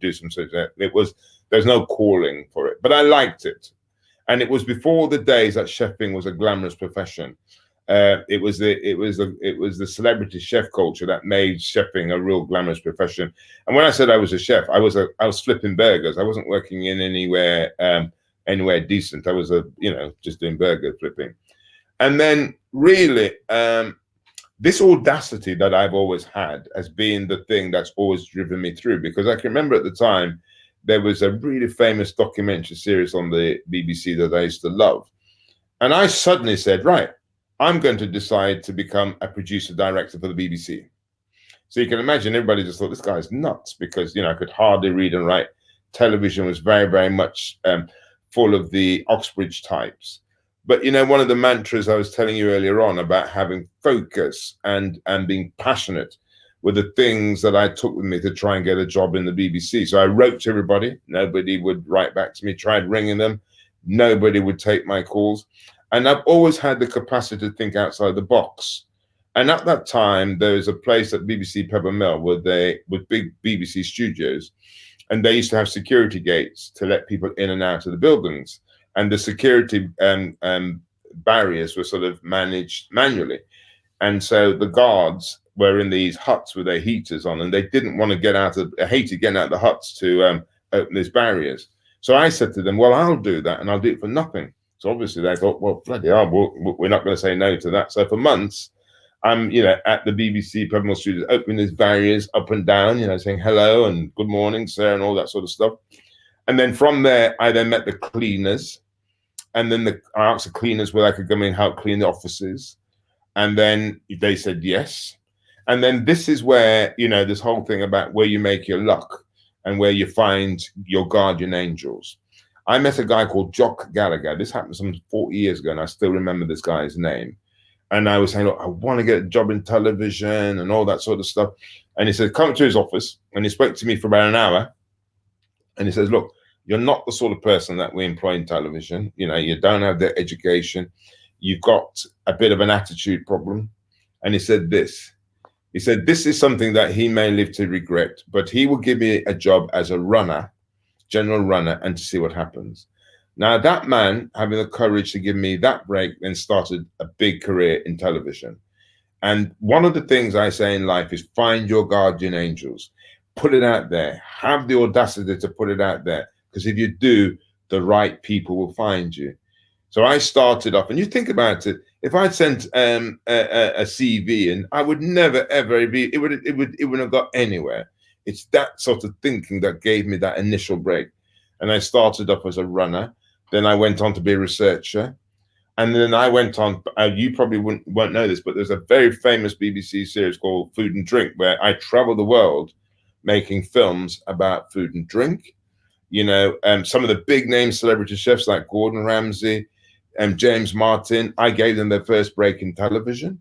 do some sort of. It was There's no calling for it, but I liked it. And it was before the days that chefing was a glamorous profession. It was the celebrity chef culture that made chefing a real glamorous profession. And when I said I was a chef, I was flipping burgers. I wasn't working in anywhere decent. I was just doing burger flipping. And then really, this audacity that I've always had has been the thing that's always driven me through, because I can remember at the time there was a really famous documentary series on the BBC that I used to love. And I suddenly said, right, I'm going to decide to become a producer director for the BBC. So you can imagine everybody just thought this guy's nuts, because, I could hardly read and write. Television was very, very much full of the Oxbridge types. But, one of the mantras I was telling you earlier on about having focus and being passionate were the things that I took with me to try and get a job in the BBC. So I wrote to everybody. Nobody would write back to me. Tried ringing them. Nobody would take my calls. And I've always had the capacity to think outside the box. And at that time, there was a place at BBC Pebble Mill with big BBC studios. And they used to have security gates to let people in and out of the buildings. And the security barriers were sort of managed manually. And so the guards were in these huts with their heaters on, and they didn't want to hated getting out of the huts to open these barriers. So I said to them, well, I'll do that, and I'll do it for nothing. So obviously they thought, well, bloody hell, we're not going to say no to that. So for months, I'm, at the BBC Pebble Mill Studios, opening these barriers up and down, saying hello and good morning, sir, and all that sort of stuff. And then from there, I then met the cleaners. And then I asked the cleaners whether I could come in and help clean the offices. And then they said yes. And then this is where, this whole thing about where you make your luck and where you find your guardian angels. I met a guy called Jock Gallagher. This happened some 40 years ago, and I still remember this guy's name. And I was saying, look, I want to get a job in television and all that sort of stuff. And he said, come to his office. And he spoke to me for about an hour. And he says, look, you're not the sort of person that we employ in television. You don't have the education. You've got a bit of an attitude problem. And he said this. He said, this is something that he may live to regret, but he will give me a job as a runner, general runner, and to see what happens. Now, that man, having the courage to give me that break, then started a big career in television. And one of the things I say in life is find your guardian angels. Put it out there. Have the audacity to put it out there. Because if you do, the right people will find you. So I started off, and you think about it, if I'd sent a CV in, I would never, ever be, it wouldn't have got anywhere. It's that sort of thinking that gave me that initial break. And I started off as a runner. Then I went on to be a researcher. And then I went on, you probably won't know this, but there's a very famous BBC series called Food and Drink, where I travel the world making films about food and drink. Some of the big name celebrity chefs like Gordon Ramsay and James Martin, I gave them their first break in television.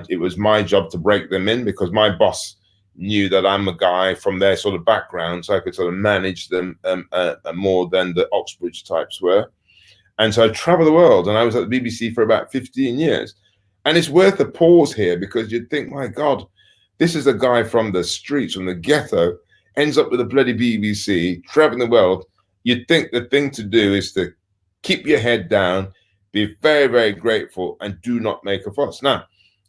It was my job to break them in, because my boss knew that I'm a guy from their sort of background, so I could sort of manage them more than the Oxbridge types were. And so I traveled the world, and I was at the BBC for about 15 years. And it's worth a pause here, because you'd think, my God, this is a guy from the streets, from the ghetto, ends up with the bloody BBC, traveling the world. You'd think the thing to do is to keep your head down, be very, very grateful, and do not make a fuss. Now,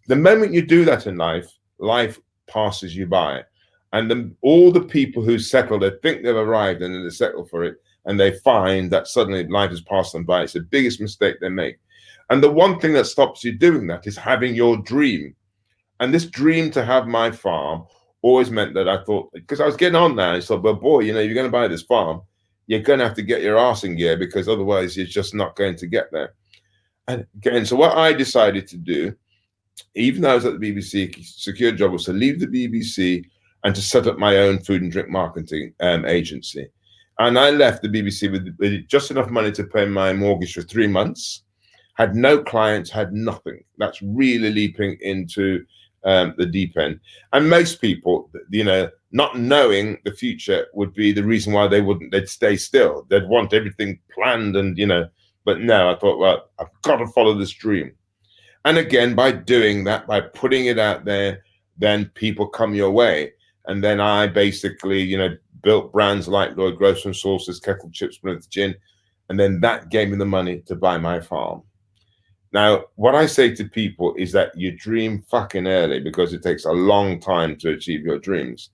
the moment you do that in life, life passes you by. And all the people who settle, they think they've arrived, and then they settle for it, and they find that suddenly life has passed them by. It's the biggest mistake they make. And the one thing that stops you doing that is having your dream. And this dream to have my farm always meant that I thought, because I was getting on now, I thought, well, boy, you're going to buy this farm, you're going to have to get your arse in gear, because otherwise you're just not going to get there. And again, so what I decided to do, even though I was at the BBC, secure job was to leave the BBC and to set up my own food and drink marketing agency. And I left the BBC with just enough money to pay my mortgage for 3 months, had no clients, had nothing. That's really leaping into the deep end. And most people, not knowing the future would be the reason why they'd stay still. They'd want everything planned and, but no, I thought, well, I've got to follow this dream. And again, by doing that, by putting it out there, then people come your way. And then I basically, built brands like Lloyd Grocery Sauces, Kettle Chips, Plymouth Gin, and then that gave me the money to buy my farm. Now, what I say to people is that you dream fucking early, because it takes a long time to achieve your dreams.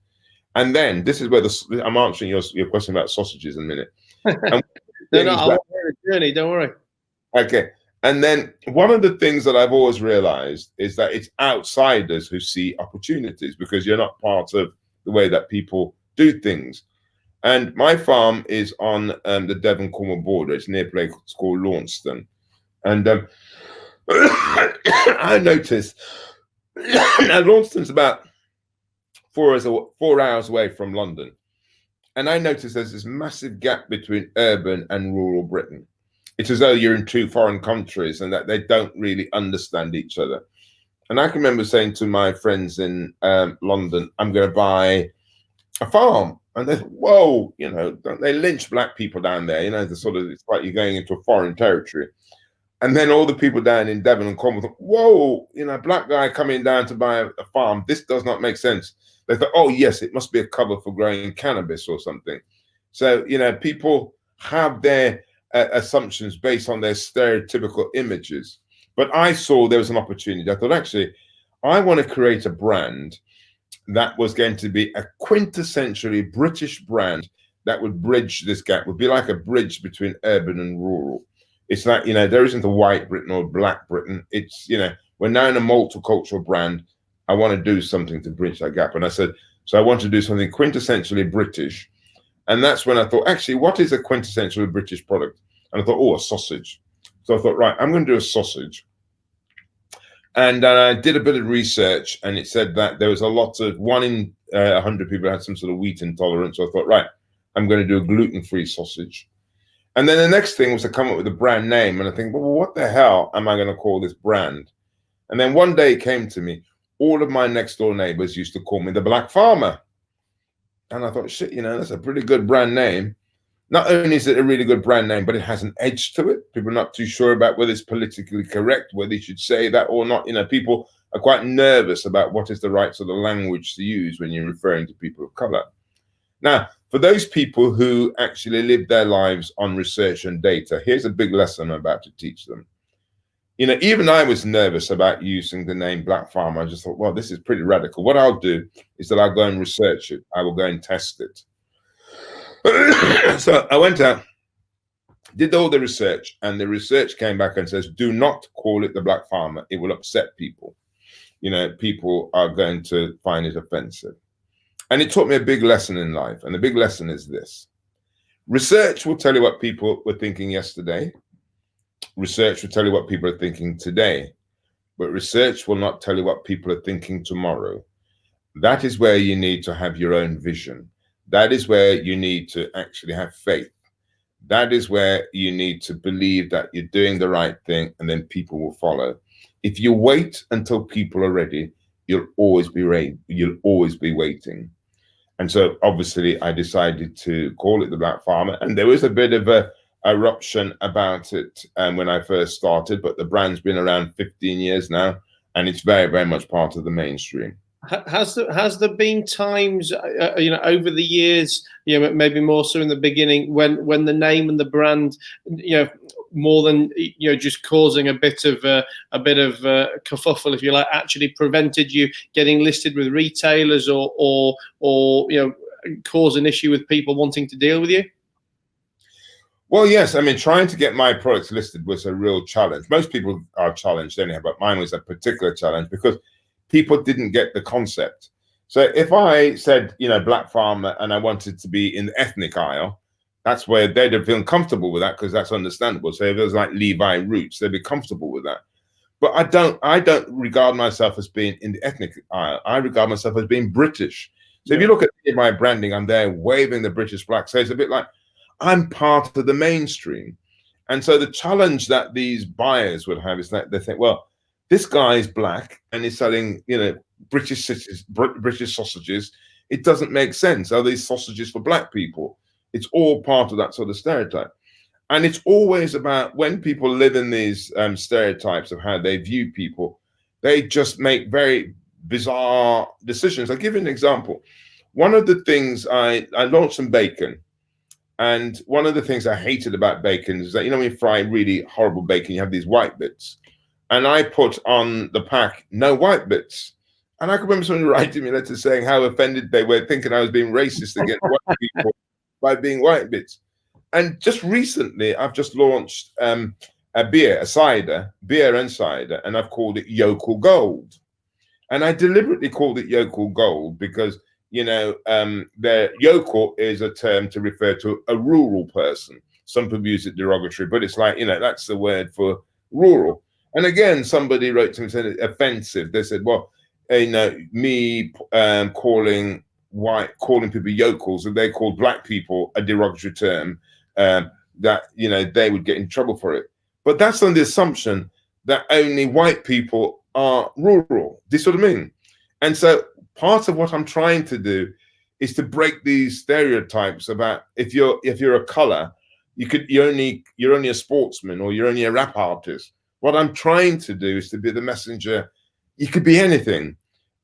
And then this is where I'm answering your question about sausages in a minute. And no, I want to hear the journey. Don't worry. Okay. And then one of the things that I've always realized is that it's outsiders who see opportunities, because you're not part of the way that people do things. And my farm is on the Devon Cornwall border. It's near a place called Launceston. And I noticed now Launceston's about 4 hours away from London. And I noticed there's this massive gap between urban and rural Britain. It's as though you're in two foreign countries and that they don't really understand each other. And I can remember saying to my friends in London, I'm going to buy a farm. And they thought, whoa, you know, don't they lynch black people down there? You know, it's like you're going into a foreign territory. And then all the people down in Devon and Cornwall thought, whoa, you know, black guy coming down to buy a farm. This does not make sense. They thought, oh, yes, it must be a cover for growing cannabis or something. So, you know, people have their assumptions based on their stereotypical images. But I saw there was an opportunity. I thought, actually, I want to create a brand that was going to be a quintessentially British brand that would bridge this gap, would be like a bridge between urban and rural. It's like, you know, there isn't a white Britain or black Britain. It's, you know, we're now in a multicultural brand. I want to do something to bridge that gap. And I said, so I want to do something quintessentially British. And that's when I thought, actually, what is a quintessentially British product? And I thought, oh, a sausage. So I thought, right, I'm going to do a sausage. And I did a bit of research, and it said that there was a lot of 1 in 100 people had some sort of wheat intolerance. So I thought, right, I'm going to do a gluten-free sausage. And then the next thing was to come up with a brand name. And I think, well, what the hell am I going to call this brand? And then one day it came to me, all of my next door neighbors used to call me the Black Farmer. And I thought, shit, you know, that's a pretty good brand name. Not only is it a really good brand name, but it has an edge to it. People are not too sure about whether it's politically correct, whether you should say that or not. You know, people are quite nervous about what is the right sort of language to use when you're referring to people of color. Now, for those people who actually live their lives on research and data, here's a big lesson I'm about to teach them. You know, even I was nervous about using the name Black Farmer. I just thought, well, this is pretty radical. What I'll do is that I'll go and research it. I will go and test it. So I went out, did all the research, and the research came back and says, do not call it the Black Farmer. It will upset people. You know, people are going to find it offensive. And it taught me a big lesson in life. And the big lesson is this. Research will tell you what people were thinking yesterday. Research will tell you what people are thinking today. But research will not tell you what people are thinking tomorrow. That is where you need to have your own vision. That is where you need to actually have faith. That is where you need to believe that you're doing the right thing, and then people will follow. If you wait until people are ready, you'll always be waiting. And so obviously I decided to call it the Black Farmer, and there was a bit of a eruption about it when I first started, but the brand's been around 15 years now, and it's very, very much part of the mainstream. Has there been times, you know, over the years, you know, maybe more so in the beginning, when the name and the brand, you know, more than, you know, just causing a bit of kerfuffle, if you like, actually prevented you getting listed with retailers or you know, cause an issue with people wanting to deal with you? Well, yes. I mean, trying to get my products listed was a real challenge. Most people are challenged anyhow, but mine was a particular challenge because people didn't get the concept. So if I said, you know, Black Farmer, and I wanted to be in the ethnic aisle, that's where they'd have been comfortable with that, because that's understandable. So if it was like Levi Roots, they'd be comfortable with that. But I don't regard myself as being in the ethnic aisle. I regard myself as being British. So if you look at my branding, I'm there waving the British flag. So it's a bit like I'm part of the mainstream. And so the challenge that these buyers would have is that they think, well, this guy is black and he's selling, you know, British sausages. It doesn't make sense. Are these sausages for black people? It's all part of that sort of stereotype. And it's always about when people live in these stereotypes of how they view people, they just make very bizarre decisions. I'll give you an example. one of the things I launched some bacon. And one of the things I hated about bacon is that, you know, when you fry really horrible bacon, you have these white bits. And I put on the pack, no white bits. And I can remember someone writing me letters saying how offended they were, thinking I was being racist against white people by being white bits. And just recently, I've just launched a beer, a cider, beer and cider, and I've called it Yokel Gold. And I deliberately called it Yokel Gold because, you know, the yokel is a term to refer to a rural person. Some people use it derogatory, but it's like, you know, that's the word for rural. And again, somebody wrote to me and said it's offensive. They said, well, you know, me calling people yokels, and they called black people a derogatory term, that, you know, they would get in trouble for it. But that's on the assumption that only white people are rural. Do you see what I mean? And so part of what I'm trying to do is to break these stereotypes about if you're a color, you're only a sportsman or you're only a rap artist. What I'm trying to do is to be the messenger. You could be anything.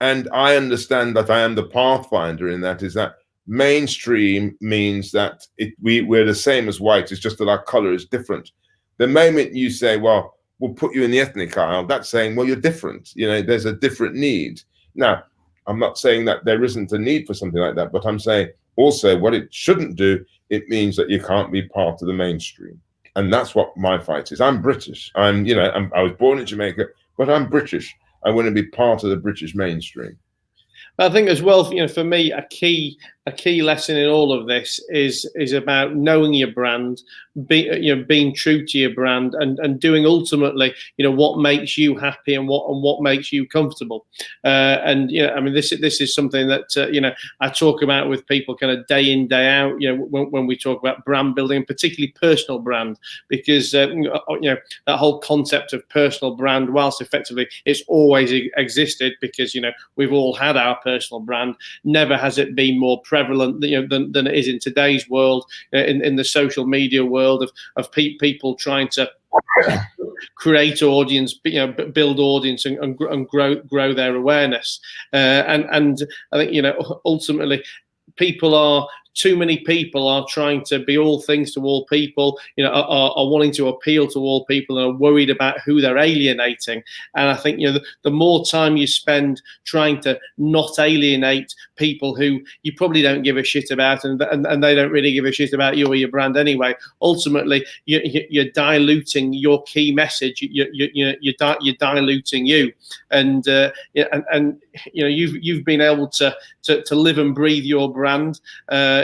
And I understand that I am the pathfinder in that, is that mainstream means that we're the same as white. It's just that our color is different. The moment you say, well, we'll put you in the ethnic aisle, that's saying, well, you're different. You know, there's a different need. Now, I'm not saying that there isn't a need for something like that, but I'm saying also what it shouldn't do, it means that you can't be part of the mainstream. And that's what my fight is. I'm British. I was born in Jamaica, but I'm British. I want to be part of the British mainstream. I think as well, you know, for me, a key lesson in all of this is about knowing your brand, being true to your brand, and doing ultimately, you know, what makes you happy and what makes you comfortable. And you know, I mean, this is something that you know, I talk about with people kind of day in, day out. You know, when we talk about brand building, particularly personal brand, because you know, that whole concept of personal brand, whilst effectively it's always existed, because you know, we've all had our personal brand, never has it been more prevalent, you know, than it is in today's world, in the social media world of people trying to create audience, you know, build audience and grow their awareness. And I think, you know, ultimately too many people are trying to be all things to all people, you know, are wanting to appeal to all people and are worried about who they're alienating. And I think, you know, the more time you spend trying to not alienate people who you probably don't give a shit about, and they don't really give a shit about you or your brand anyway, ultimately you're diluting your key message. You're diluting you, and you know, you've been able to live and breathe your brand.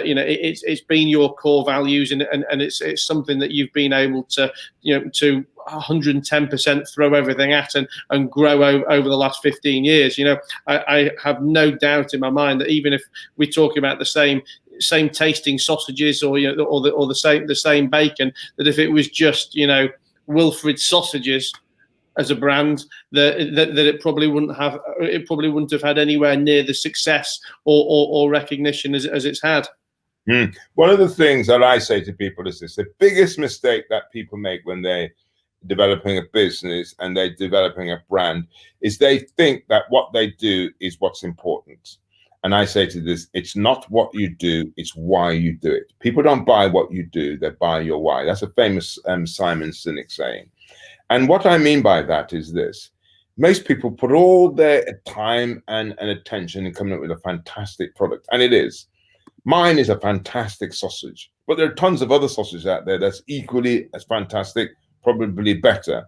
You know, it's been your core values, and it's something that you've been able to, you know, to 110% throw everything at and grow over the last 15 years. You know, I have no doubt in my mind that even if we talk about the same tasting sausages, or you know, or the same bacon, that if it was just, you know, Wilfred sausages as a brand, that it probably wouldn't have had anywhere near the success or recognition as it's had. One of the things that I say to people is this: the biggest mistake that people make when they're developing a business and they're developing a brand is they think that what they do is what's important. And I say to this, it's not what you do, it's why you do it. People don't buy what you do, they buy your why. That's a famous Simon Sinek saying. And what I mean by that is this: most people put all their time and attention in coming up with a fantastic product, and it is. Mine is a fantastic sausage, but there are tons of other sausages out there that's equally as fantastic, probably better.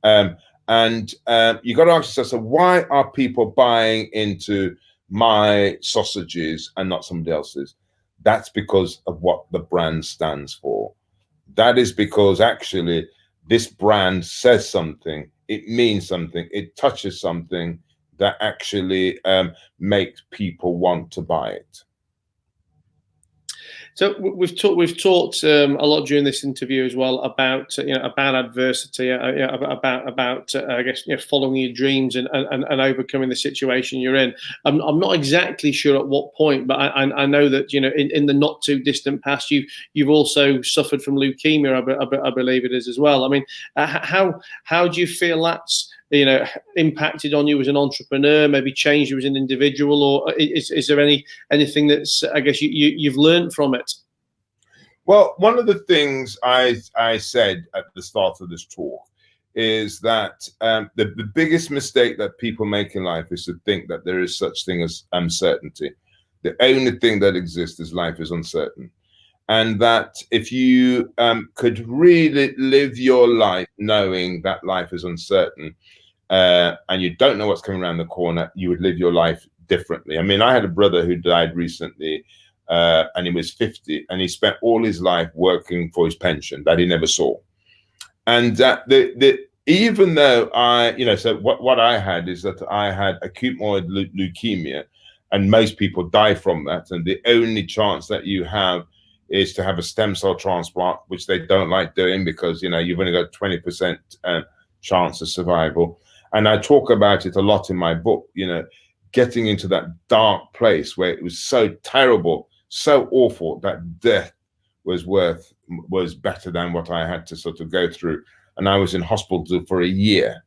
You got to ask yourself, so why are people buying into my sausages and not somebody else's? That's because of what the brand stands for. That is because actually this brand says something, it means something, it touches something that actually makes people want to buy it. So we've talked a lot during this interview as well about about adversity, about I guess, you know, following your dreams and overcoming the situation you're in. I'm not exactly sure at what point, but I know that, you know, in the not too distant past, you've also suffered from leukemia. I believe it is as well. I mean, how do you feel that's impacted on you as an entrepreneur, maybe changed you as an individual, or is there anything that's, I guess, you've learned from it? Well, one of the things I said at the start of this talk is that the biggest mistake that people make in life is to think that there is such thing as uncertainty. The only thing that exists is life is uncertain. And that if you could really live your life knowing that life is uncertain and you don't know what's coming around the corner, you would live your life differently. I mean, I had a brother who died recently and he was 50 and he spent all his life working for his pension that he never saw. And even though so what I had is that I had acute myeloid leukemia, and most people die from that. And the only chance that you have is to have a stem cell transplant, which they don't like doing because, you've only got 20% chance of survival. And I talk about it a lot in my book, getting into that dark place where it was so terrible, so awful that death was better than what I had to sort of go through. And I was in hospital for a year.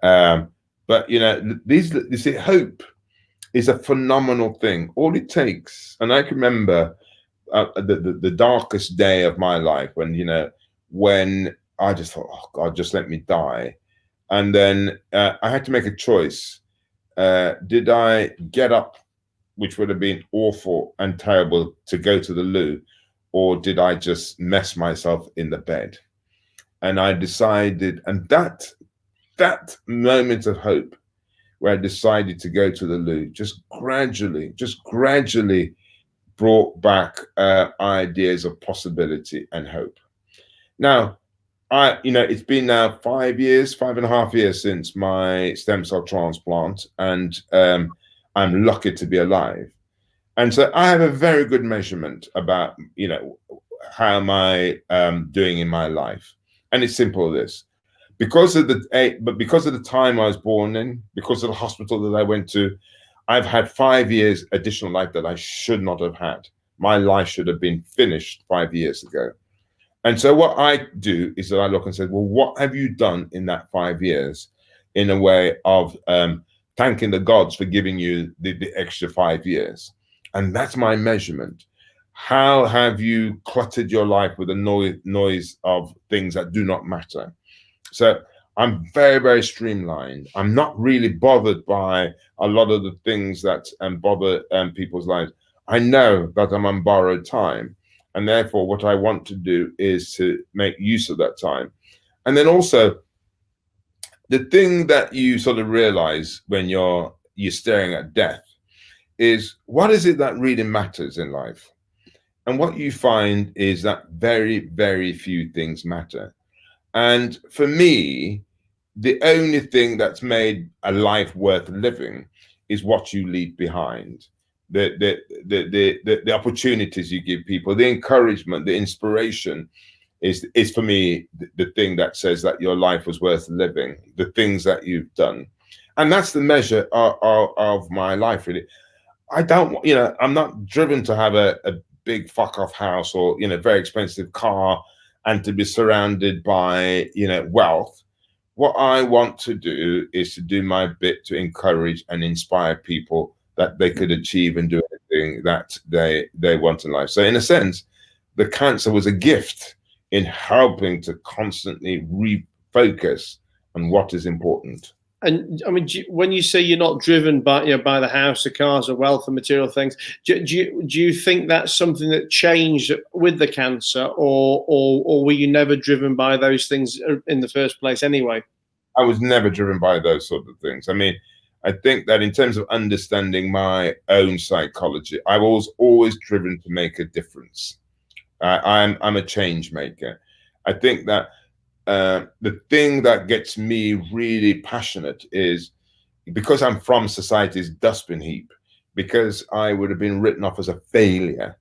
But, you see, hope is a phenomenal thing. All it takes, and I can remember the darkest day of my life when I just thought, oh God, just let me die. And then I had to make a choice. Did I get up, which would have been awful and terrible, to go to the loo, or did I just mess myself in the bed? And I decided, and that moment of hope where I decided to go to the loo just gradually brought back ideas of possibility and hope. Now, it's been now 5.5 years since my stem cell transplant, and I'm lucky to be alive. And so I have a very good measurement about, how am I doing in my life. And it's simple as this. Because of the time I was born in, because of the hospital that I went to, I've had 5 years additional life that I should not have had. My life should have been finished 5 years ago. And so what I do is that I look and say, well, what have you done in that 5 years in a way of thanking the gods for giving you the extra 5 years? And that's my measurement. How have you cluttered your life with the noise of things that do not matter? So I'm very, very streamlined. I'm not really bothered by a lot of the things that bother people's lives. I know that I'm on borrowed time. And therefore, what I want to do is to make use of that time. And then also, the thing that you sort of realize when you're staring at death is, what is it that really matters in life? And what you find is that very, very few things matter. And for me, the only thing that's made a life worth living is what you leave behind. The opportunities you give people, the encouragement, the inspiration is for me the thing that says that your life was worth living, the things that you've done. And that's the measure of my life, really. I don't, I'm not driven to have a big fuck off house or, very expensive car and to be surrounded by, wealth. What I want to do is to do my bit to encourage and inspire people that they could achieve and do anything that they want in life. So in a sense, the cancer was a gift in helping to constantly refocus on what is important. And I mean, when you say you're not driven by the house, the cars, the wealth, and material things, do you think that's something that changed with the cancer, or were you never driven by those things in the first place anyway? I was never driven by those sort of things. I mean, I think that in terms of understanding my own psychology, I was always driven to make a difference. I'm a change maker. I think that the thing that gets me really passionate is because I'm from society's dustbin heap, because I would have been written off as a failure.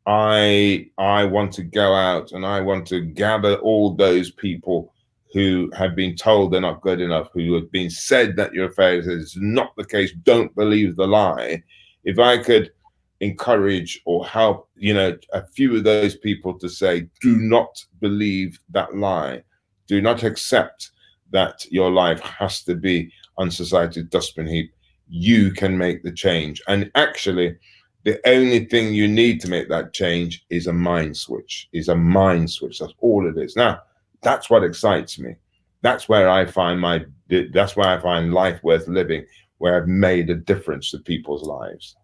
I want to go out and I want to gather all those people who have been told they're not good enough, who have been said that you're a failure. It's not the case. Don't believe the lie. If I could encourage or help, a few of those people to say, do not believe that lie. Do not accept that your life has to be on society's dustbin heap, you can make the change. And actually, the only thing you need to make that change is a mind switch. That's all it is. Now, that's what excites me. That's where I find life worth living, where I've made a difference to people's lives.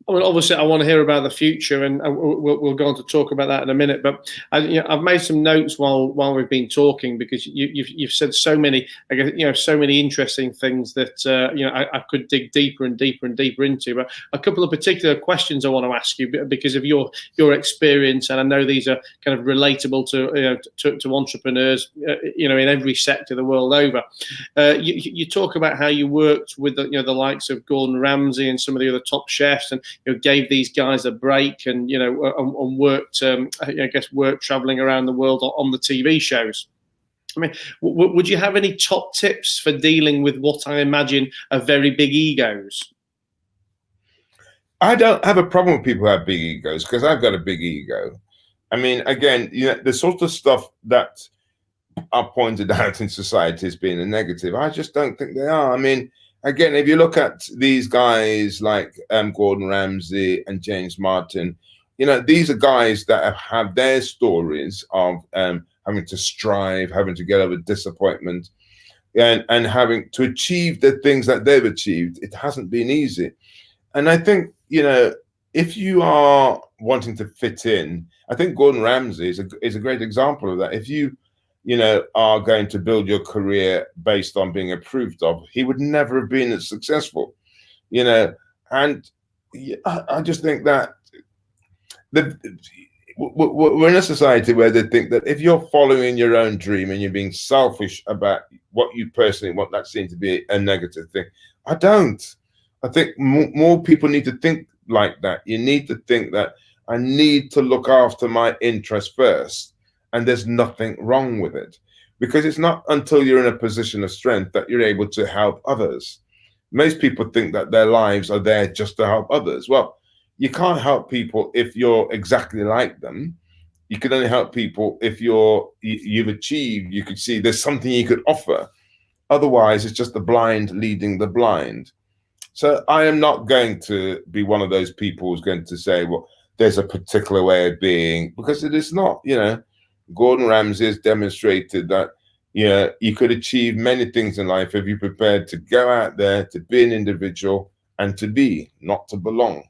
Well, obviously, I want to hear about the future, and we'll go on to talk about that in a minute. But I've made some notes while we've been talking, because you've said so many, I guess, so many interesting things that I could dig deeper and deeper and deeper into. But a couple of particular questions I want to ask you because of your experience, and I know these are kind of relatable to entrepreneurs, in every sector the world over. You talk about how you worked with the likes of Gordon Ramsay and some of the other top chefs, and gave these guys a break, and and worked, work traveling around the world on the TV shows. I mean, would you have any top tips for dealing with what I imagine are very big egos? I don't have a problem with people who have big egos, because I've got a big ego. I mean, again, the sort of stuff that are pointed out in society as being a negative, I just don't think they are. I mean, again, if you look at these guys like Gordon Ramsay and James Martin, these are guys that have their stories of having to strive, having to get over disappointment, and having to achieve the things that they've achieved. It hasn't been easy. And I think, if you are wanting to fit in, I think Gordon Ramsay is a great example of that. If you are going to build your career based on being approved of, he would never have been as successful, and I just think that we're in a society where they think that if you're following your own dream and you're being selfish about what you personally want, that seems to be a negative thing. I don't. I think more people need to think like that. You need to think that I need to look after my interests first. And there's nothing wrong with it, because it's not until you're in a position of strength that you're able to help others. Most people think that their lives are there just to help others. Well, you can't help people if you're exactly like them. You can only help people if you've achieved, you could see there's something you could offer. Otherwise, it's just the blind leading the blind. So I am not going to be one of those people who's going to say, well, there's a particular way of being, because it is not. Gordon Ramsay has demonstrated that you could achieve many things in life if you're prepared to go out there, to be an individual, and to be, not to belong.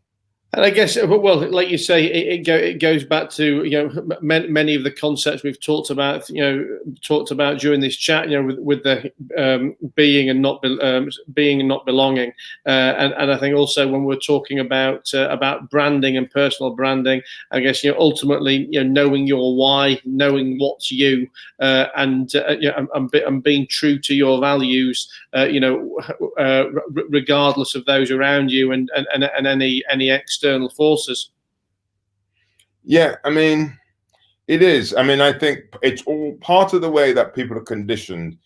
And I guess, well, like you say, it goes back to many of the concepts we've talked about during this chat. With the being and not belonging, and I think also when we're talking about branding and personal branding, I guess ultimately knowing your why, knowing what's you, and being true to your values, regardless of those around you and any external forces. Yeah, I mean, it is. I mean, I think it's all part of the way that people are conditioned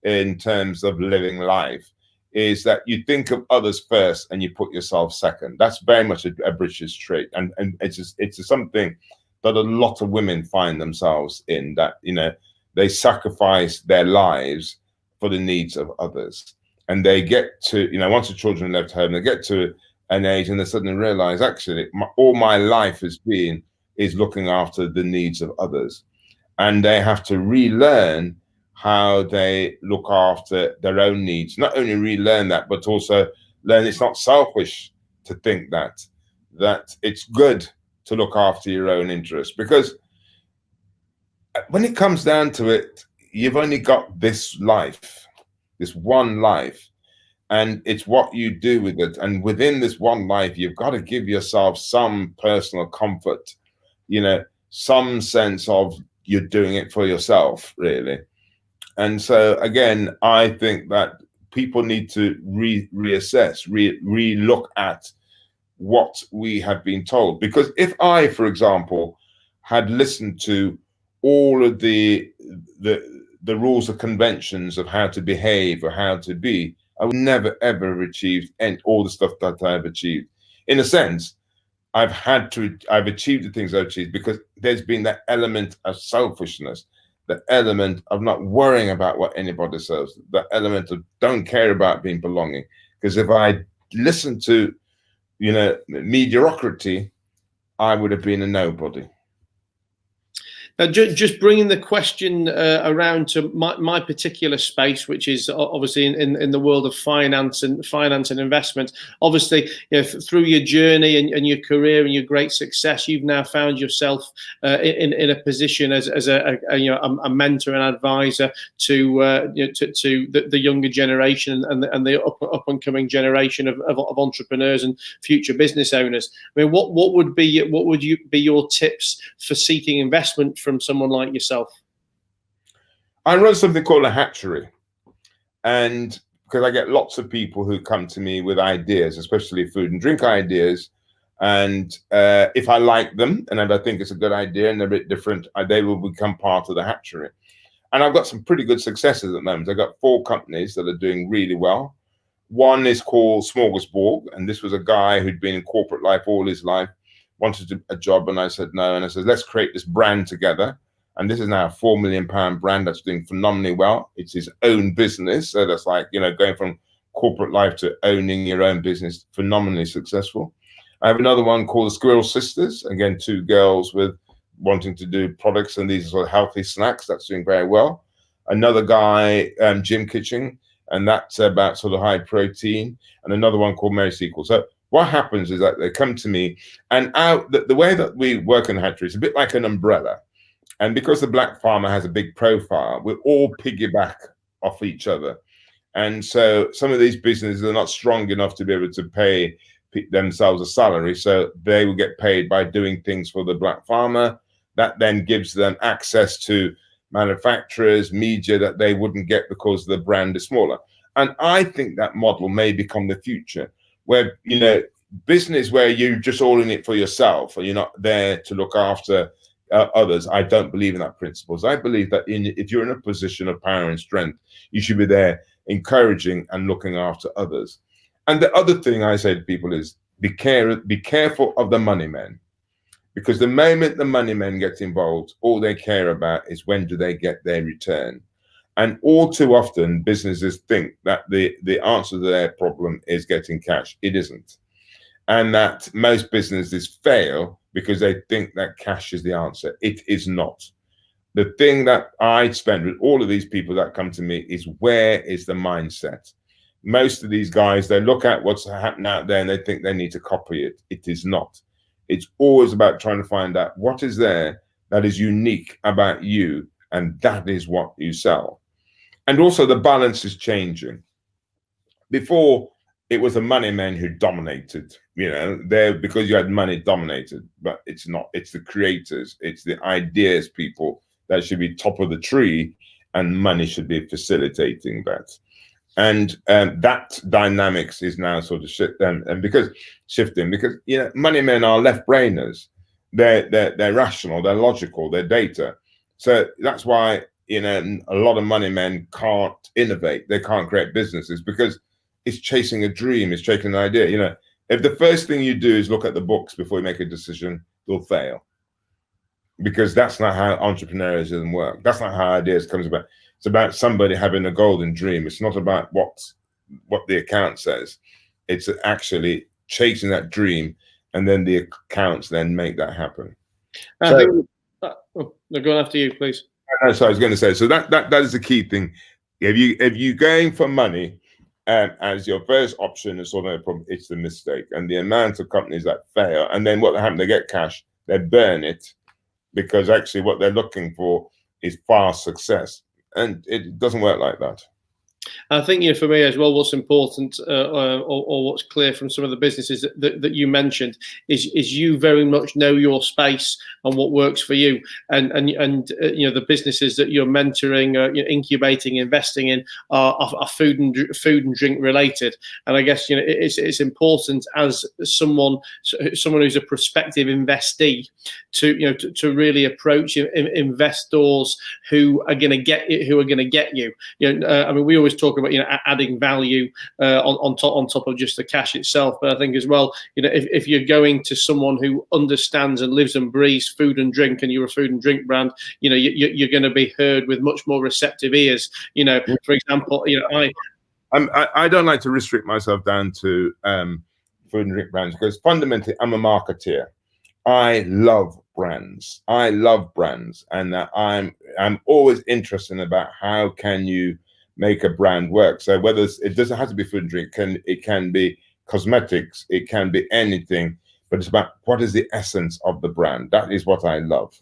in terms of living life, is that you think of others first and you put yourself second. That's very much a British trait, and it's something that a lot of women find themselves in, that they sacrifice their lives for the needs of others, and they get to once the children left home, they get to an age and they suddenly realize, actually, all my life is looking after the needs of others, and they have to relearn how they look after their own needs. Not only relearn that, but also learn it's not selfish to think that it's good to look after your own interests, because when it comes down to it, you've only got this life, this one life. And it's what you do with it. And within this one life, you've got to give yourself some personal comfort, some sense of you're doing it for yourself, really. And so, again, I think that people need to reassess, re-look at what we have been told. Because if I, for example, had listened to all of the rules or conventions of how to behave or how to be, I would never, ever have achieved all the stuff that I've achieved. In a sense, I've achieved the things I've achieved because there's been that element of selfishness the element of not worrying about what anybody says, the element of don't care about being belonging. Because if I listened to, mediocrity, I would have been a nobody. Now, just bringing the question around to my particular space, which is obviously in the world of finance and investment. Obviously, through your journey and your career and your great success, you've now found yourself in a position as a mentor and advisor to the younger generation and the up and coming generation of entrepreneurs and future business owners. I mean, what would be your tips for seeking investment from someone like yourself? I run something called a hatchery, and because I get lots of people who come to me with ideas, especially food and drink ideas, and if I like them and if I think it's a good idea and they're a bit different, they will become part of the hatchery. And I've got some pretty good successes at the moment. I've got 4 companies that are doing really well. One is called Smorgasbord, and this was a guy who'd been in corporate life all his life, wanted a job, and I said no. And I said, let's create this brand together. And this is now a £4 million brand that's doing phenomenally well. It's his own business. So that's like, going from corporate life to owning your own business, phenomenally successful. I have another one called the Squirrel Sisters. Again, 2 girls with wanting to do products, and these are sort of healthy snacks. That's doing very well. Another guy, Jim Kitchen, and that's about sort of high protein. And another one called Mary Sequel. So what happens is that they come to me, and the way that we work in the hatchery is a bit like an umbrella. And because the Black Farmer has a big profile, we all piggyback off each other. And so some of these businesses are not strong enough to be able to pay themselves a salary. So they will get paid by doing things for the Black Farmer. That then gives them access to manufacturers, media that they wouldn't get because the brand is smaller. And I think that model may become the future, where, business where you're just all in it for yourself and you're not there to look after others. I don't believe in that principles. I believe that if you're in a position of power and strength, you should be there encouraging and looking after others. And the other thing I say to people is be careful of the money men, because the moment the money men get involved, all they care about is when do they get their return. And all too often, businesses think that the answer to their problem is getting cash. It isn't. And that most businesses fail because they think that cash is the answer. It is not. The thing that I spend with all of these people that come to me is, where is the mindset? Most of these guys, they look at what's happening out there and they think they need to copy it. It is not. It's always about trying to find out what is there that is unique about you, and that is what you sell. And also the balance is changing. Before, it was the money men who dominated, because you had money dominated, but it's not. It's the creators, it's the ideas people that should be top of the tree, and money should be facilitating that. And that dynamics is now sort of shifting, because money men are left brainers. They're rational, they're logical, they're data. So that's why a lot of money men can't innovate. They can't create businesses because it's chasing a dream, it's chasing an idea. If the first thing you do is look at the books before you make a decision, you'll fail. Because that's not how entrepreneurialism works. That's not how ideas comes about. It's about somebody having a golden dream. It's not about what the account says. It's actually chasing that dream, and then the accounts then make that happen. They're going after you, please. So I was going to say, so that is the key thing. If you going for money as your first option to solve a problem, it's the mistake. And the amount of companies that fail, and then what happens, they get cash, they burn it, because actually what they're looking for is fast success, and it doesn't work like that. I think, for me as well, what's important or what's clear from some of the businesses that you mentioned is you very much know your space and what works for you, and the businesses that you're mentoring, incubating, investing in are food and drink related. And I guess it's important as someone who's a prospective investee to really approach investors who are going to get you. I mean, we always always talk about, adding value on top of just the cash itself. But I think as well, if you're going to someone who understands and lives and breathes food and drink, and you're a food and drink brand, you're going to be heard with much more receptive ears. For example, I don't like to restrict myself down to food and drink brands, because fundamentally I'm a marketeer. I love brands. And I'm always interested about how can you make a brand work. So whether it doesn't have to be food and drink, it can be cosmetics, it can be anything, but it's about what is the essence of the brand. That is what I love.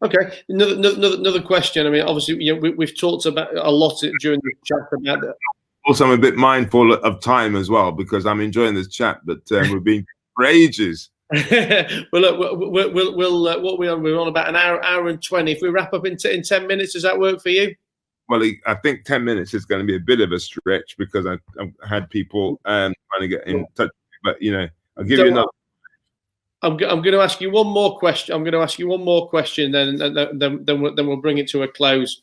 Okay, another question. I mean, obviously, we've talked about a lot during the chat about that. Also, I'm a bit mindful of time as well, because I'm enjoying this chat, but we've been for ages. Well, look, what we're on about an hour and 20. If we wrap up in 10 minutes, does that work for you? Well, I think 10 minutes is going to be a bit of a stretch, because I've had people trying to get in touch. But I'll give you another. I'm going to ask you one more question. Then we'll bring it to a close.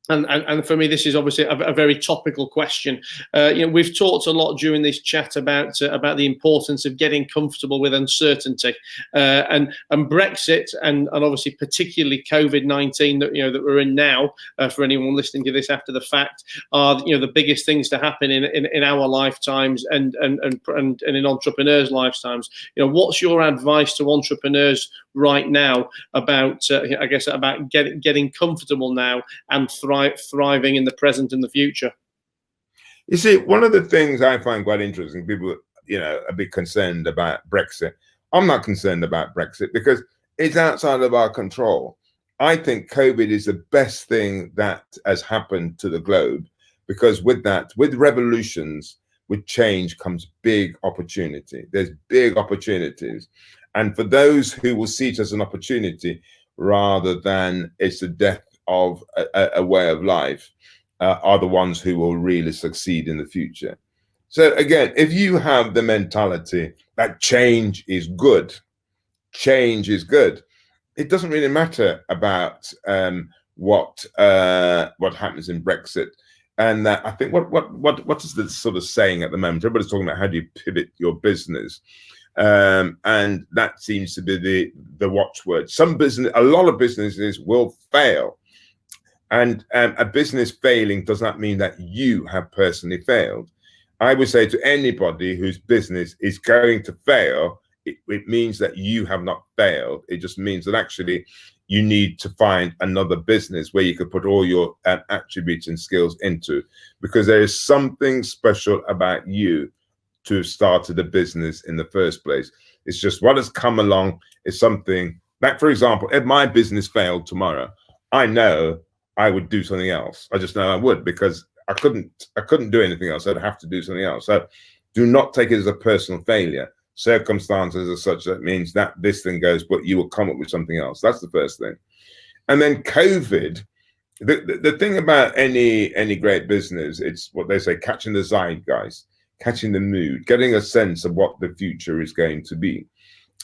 And for me, this is obviously a very topical question. We've talked a lot during this chat about the importance of getting comfortable with uncertainty, and Brexit, and obviously particularly COVID-19 that we're in now. For anyone listening to this after the fact, are the biggest things to happen in our lifetimes and in entrepreneurs' lifetimes. What's your advice to entrepreneurs right now about about getting comfortable now and thriving in the present and the future? You see, one of the things I find quite interesting, people are a bit concerned about Brexit. I'm not concerned about Brexit because it's outside of our control. I think COVID is the best thing that has happened to the globe, because with revolutions, with change comes big opportunity. There's big opportunities. And for those who will see it as an opportunity rather than it's the death of a way of life, are the ones who will really succeed in the future. So again, if you have the mentality that change is good, it doesn't really matter about what happens in Brexit. And I think what is the sort of saying at the moment? Everybody's talking about how do you pivot your business. And that seems to be the watchword. A lot of businesses will fail, and a business failing does not mean that you have personally failed. I would say to anybody whose business is going to fail, it means that you have not failed. It just means that actually you need to find another business where you could put all your attributes and skills into, because there is something special about you to have started a business in the first place. It's just what has come along is something like, for example, if my business failed tomorrow, I know I would do something else. I just know I would, because I couldn't do anything else. I'd have to do something else. So do not take it as a personal failure. Circumstances are such that means that this thing goes, but you will come up with something else. That's the first thing. And then COVID, the thing about any great business, it's what they say, catching the zeitgeist, catching the mood, getting a sense of what the future is going to be.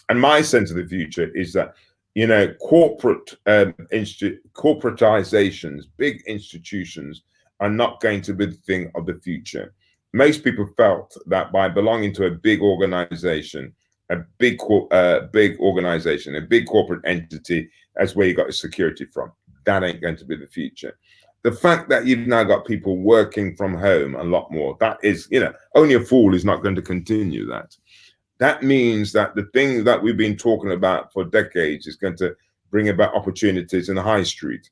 And my sense of the future is that, corporatizations, big institutions are not going to be the thing of the future. Most people felt that by belonging to a big organization, a big organization, a big corporate entity, that's where you got your security from. That ain't going to be the future. The fact that you've now got people working from home a lot more, that is, only a fool is not going to continue that. That means that the thing that we've been talking about for decades is going to bring about opportunities in the high street.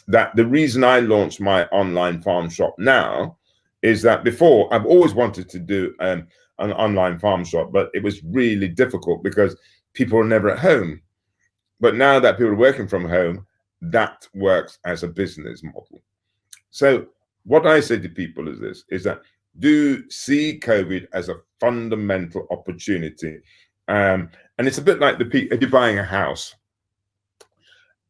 That the reason I launched my online farm shop now is that before I've always wanted to do an online farm shop, but it was really difficult because people are never at home. But now that people are working from home, that works as a business model. So what I say to people is this, is that do see COVID as a fundamental opportunity. And it's a bit like if you're buying a house,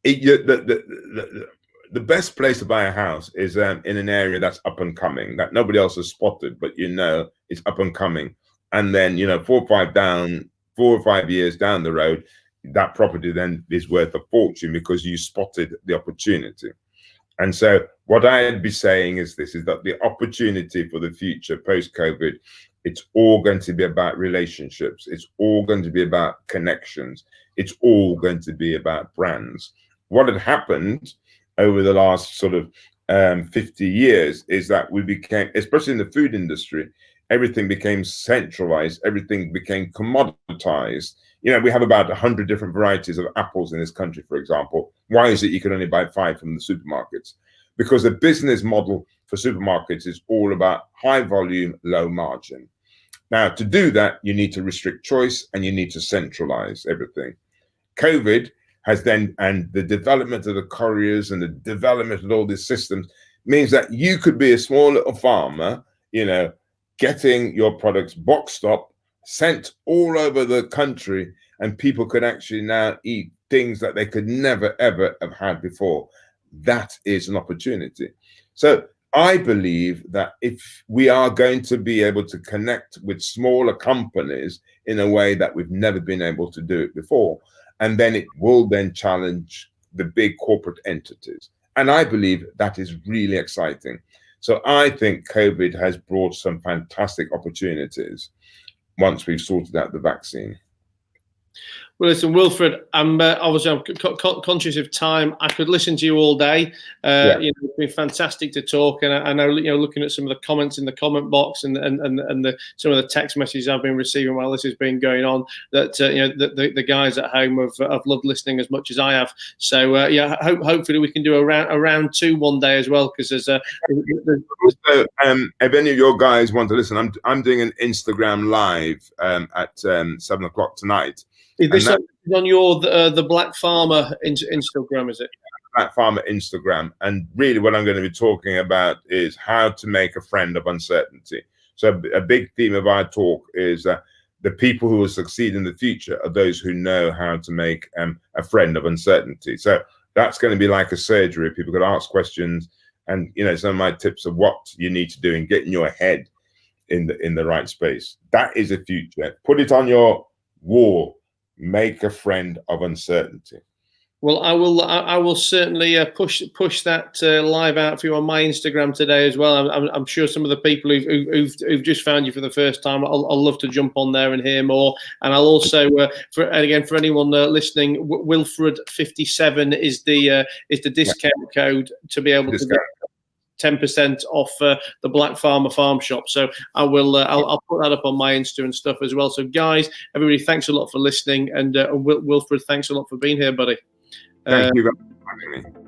the best place to buy a house is in an area that's up and coming, that nobody else has spotted, but it's up and coming. And then 4 or 5 years down the road, that property then is worth a fortune because you spotted the opportunity. And so what I'd be saying is this, is that the opportunity for the future post-COVID, it's all going to be about relationships. It's all going to be about connections. It's all going to be about brands. What had happened over the last sort of 50 years is that we became, especially in the food industry, everything became centralized, everything became commoditized. You know, we have about 100 different varieties of apples in this country, for example. Why is it you can only buy 5 from the supermarkets? Because the business model for supermarkets is all about high volume, low margin. Now, to do that, you need to restrict choice and you need to centralize everything. COVID has then, and the development of the couriers and the development of all these systems means that you could be a small little farmer, you know, getting your products boxed up, sent all over the country, and people could actually now eat things that they could never, ever have had before. That is an opportunity. So I believe that if we are going to be able to connect with smaller companies in a way that we've never been able to do it before, and then it will then challenge the big corporate entities. And I believe that is really exciting. So I think COVID has brought some fantastic opportunities once we've sorted out the vaccine. Well, listen, Wilfred, I'm conscious of time. I could listen to you all day. Yeah. You know, it's been fantastic to talk, and I know, you know, looking at some of the comments in the comment box and some of the text messages I've been receiving while this has been going on, that you know, the guys at home have loved listening as much as I have. So yeah, hopefully we can do a round 2 one day as well, because there's also, if any of your guys want to listen, I'm doing an Instagram live at 7 o'clock tonight. Is this on your the Black Farmer Instagram, is it? Black Farmer Instagram. And really what I'm going to be talking about is how to make a friend of uncertainty. So a big theme of our talk is the people who will succeed in the future are those who know how to make a friend of uncertainty. So that's going to be like a surgery. People can ask questions, and you know, some of my tips of what you need to do in getting your head in the right space. That is a future. Put it on your wall. Make a friend of uncertainty. Well, I will certainly push that live out for you on my Instagram today as well. I'm sure some of the people who've just found you for the first time, I'll love to jump on there and hear more. And I'll also, for anyone listening, Wilfred 57 is the discount code to be able to get 10% off the Black Farmer Farm Shop. So I will I'll put that up on my Insta and stuff as well. So guys, everybody, thanks a lot for listening, and Wilfred, thanks a lot for being here, buddy. Thank you for having me.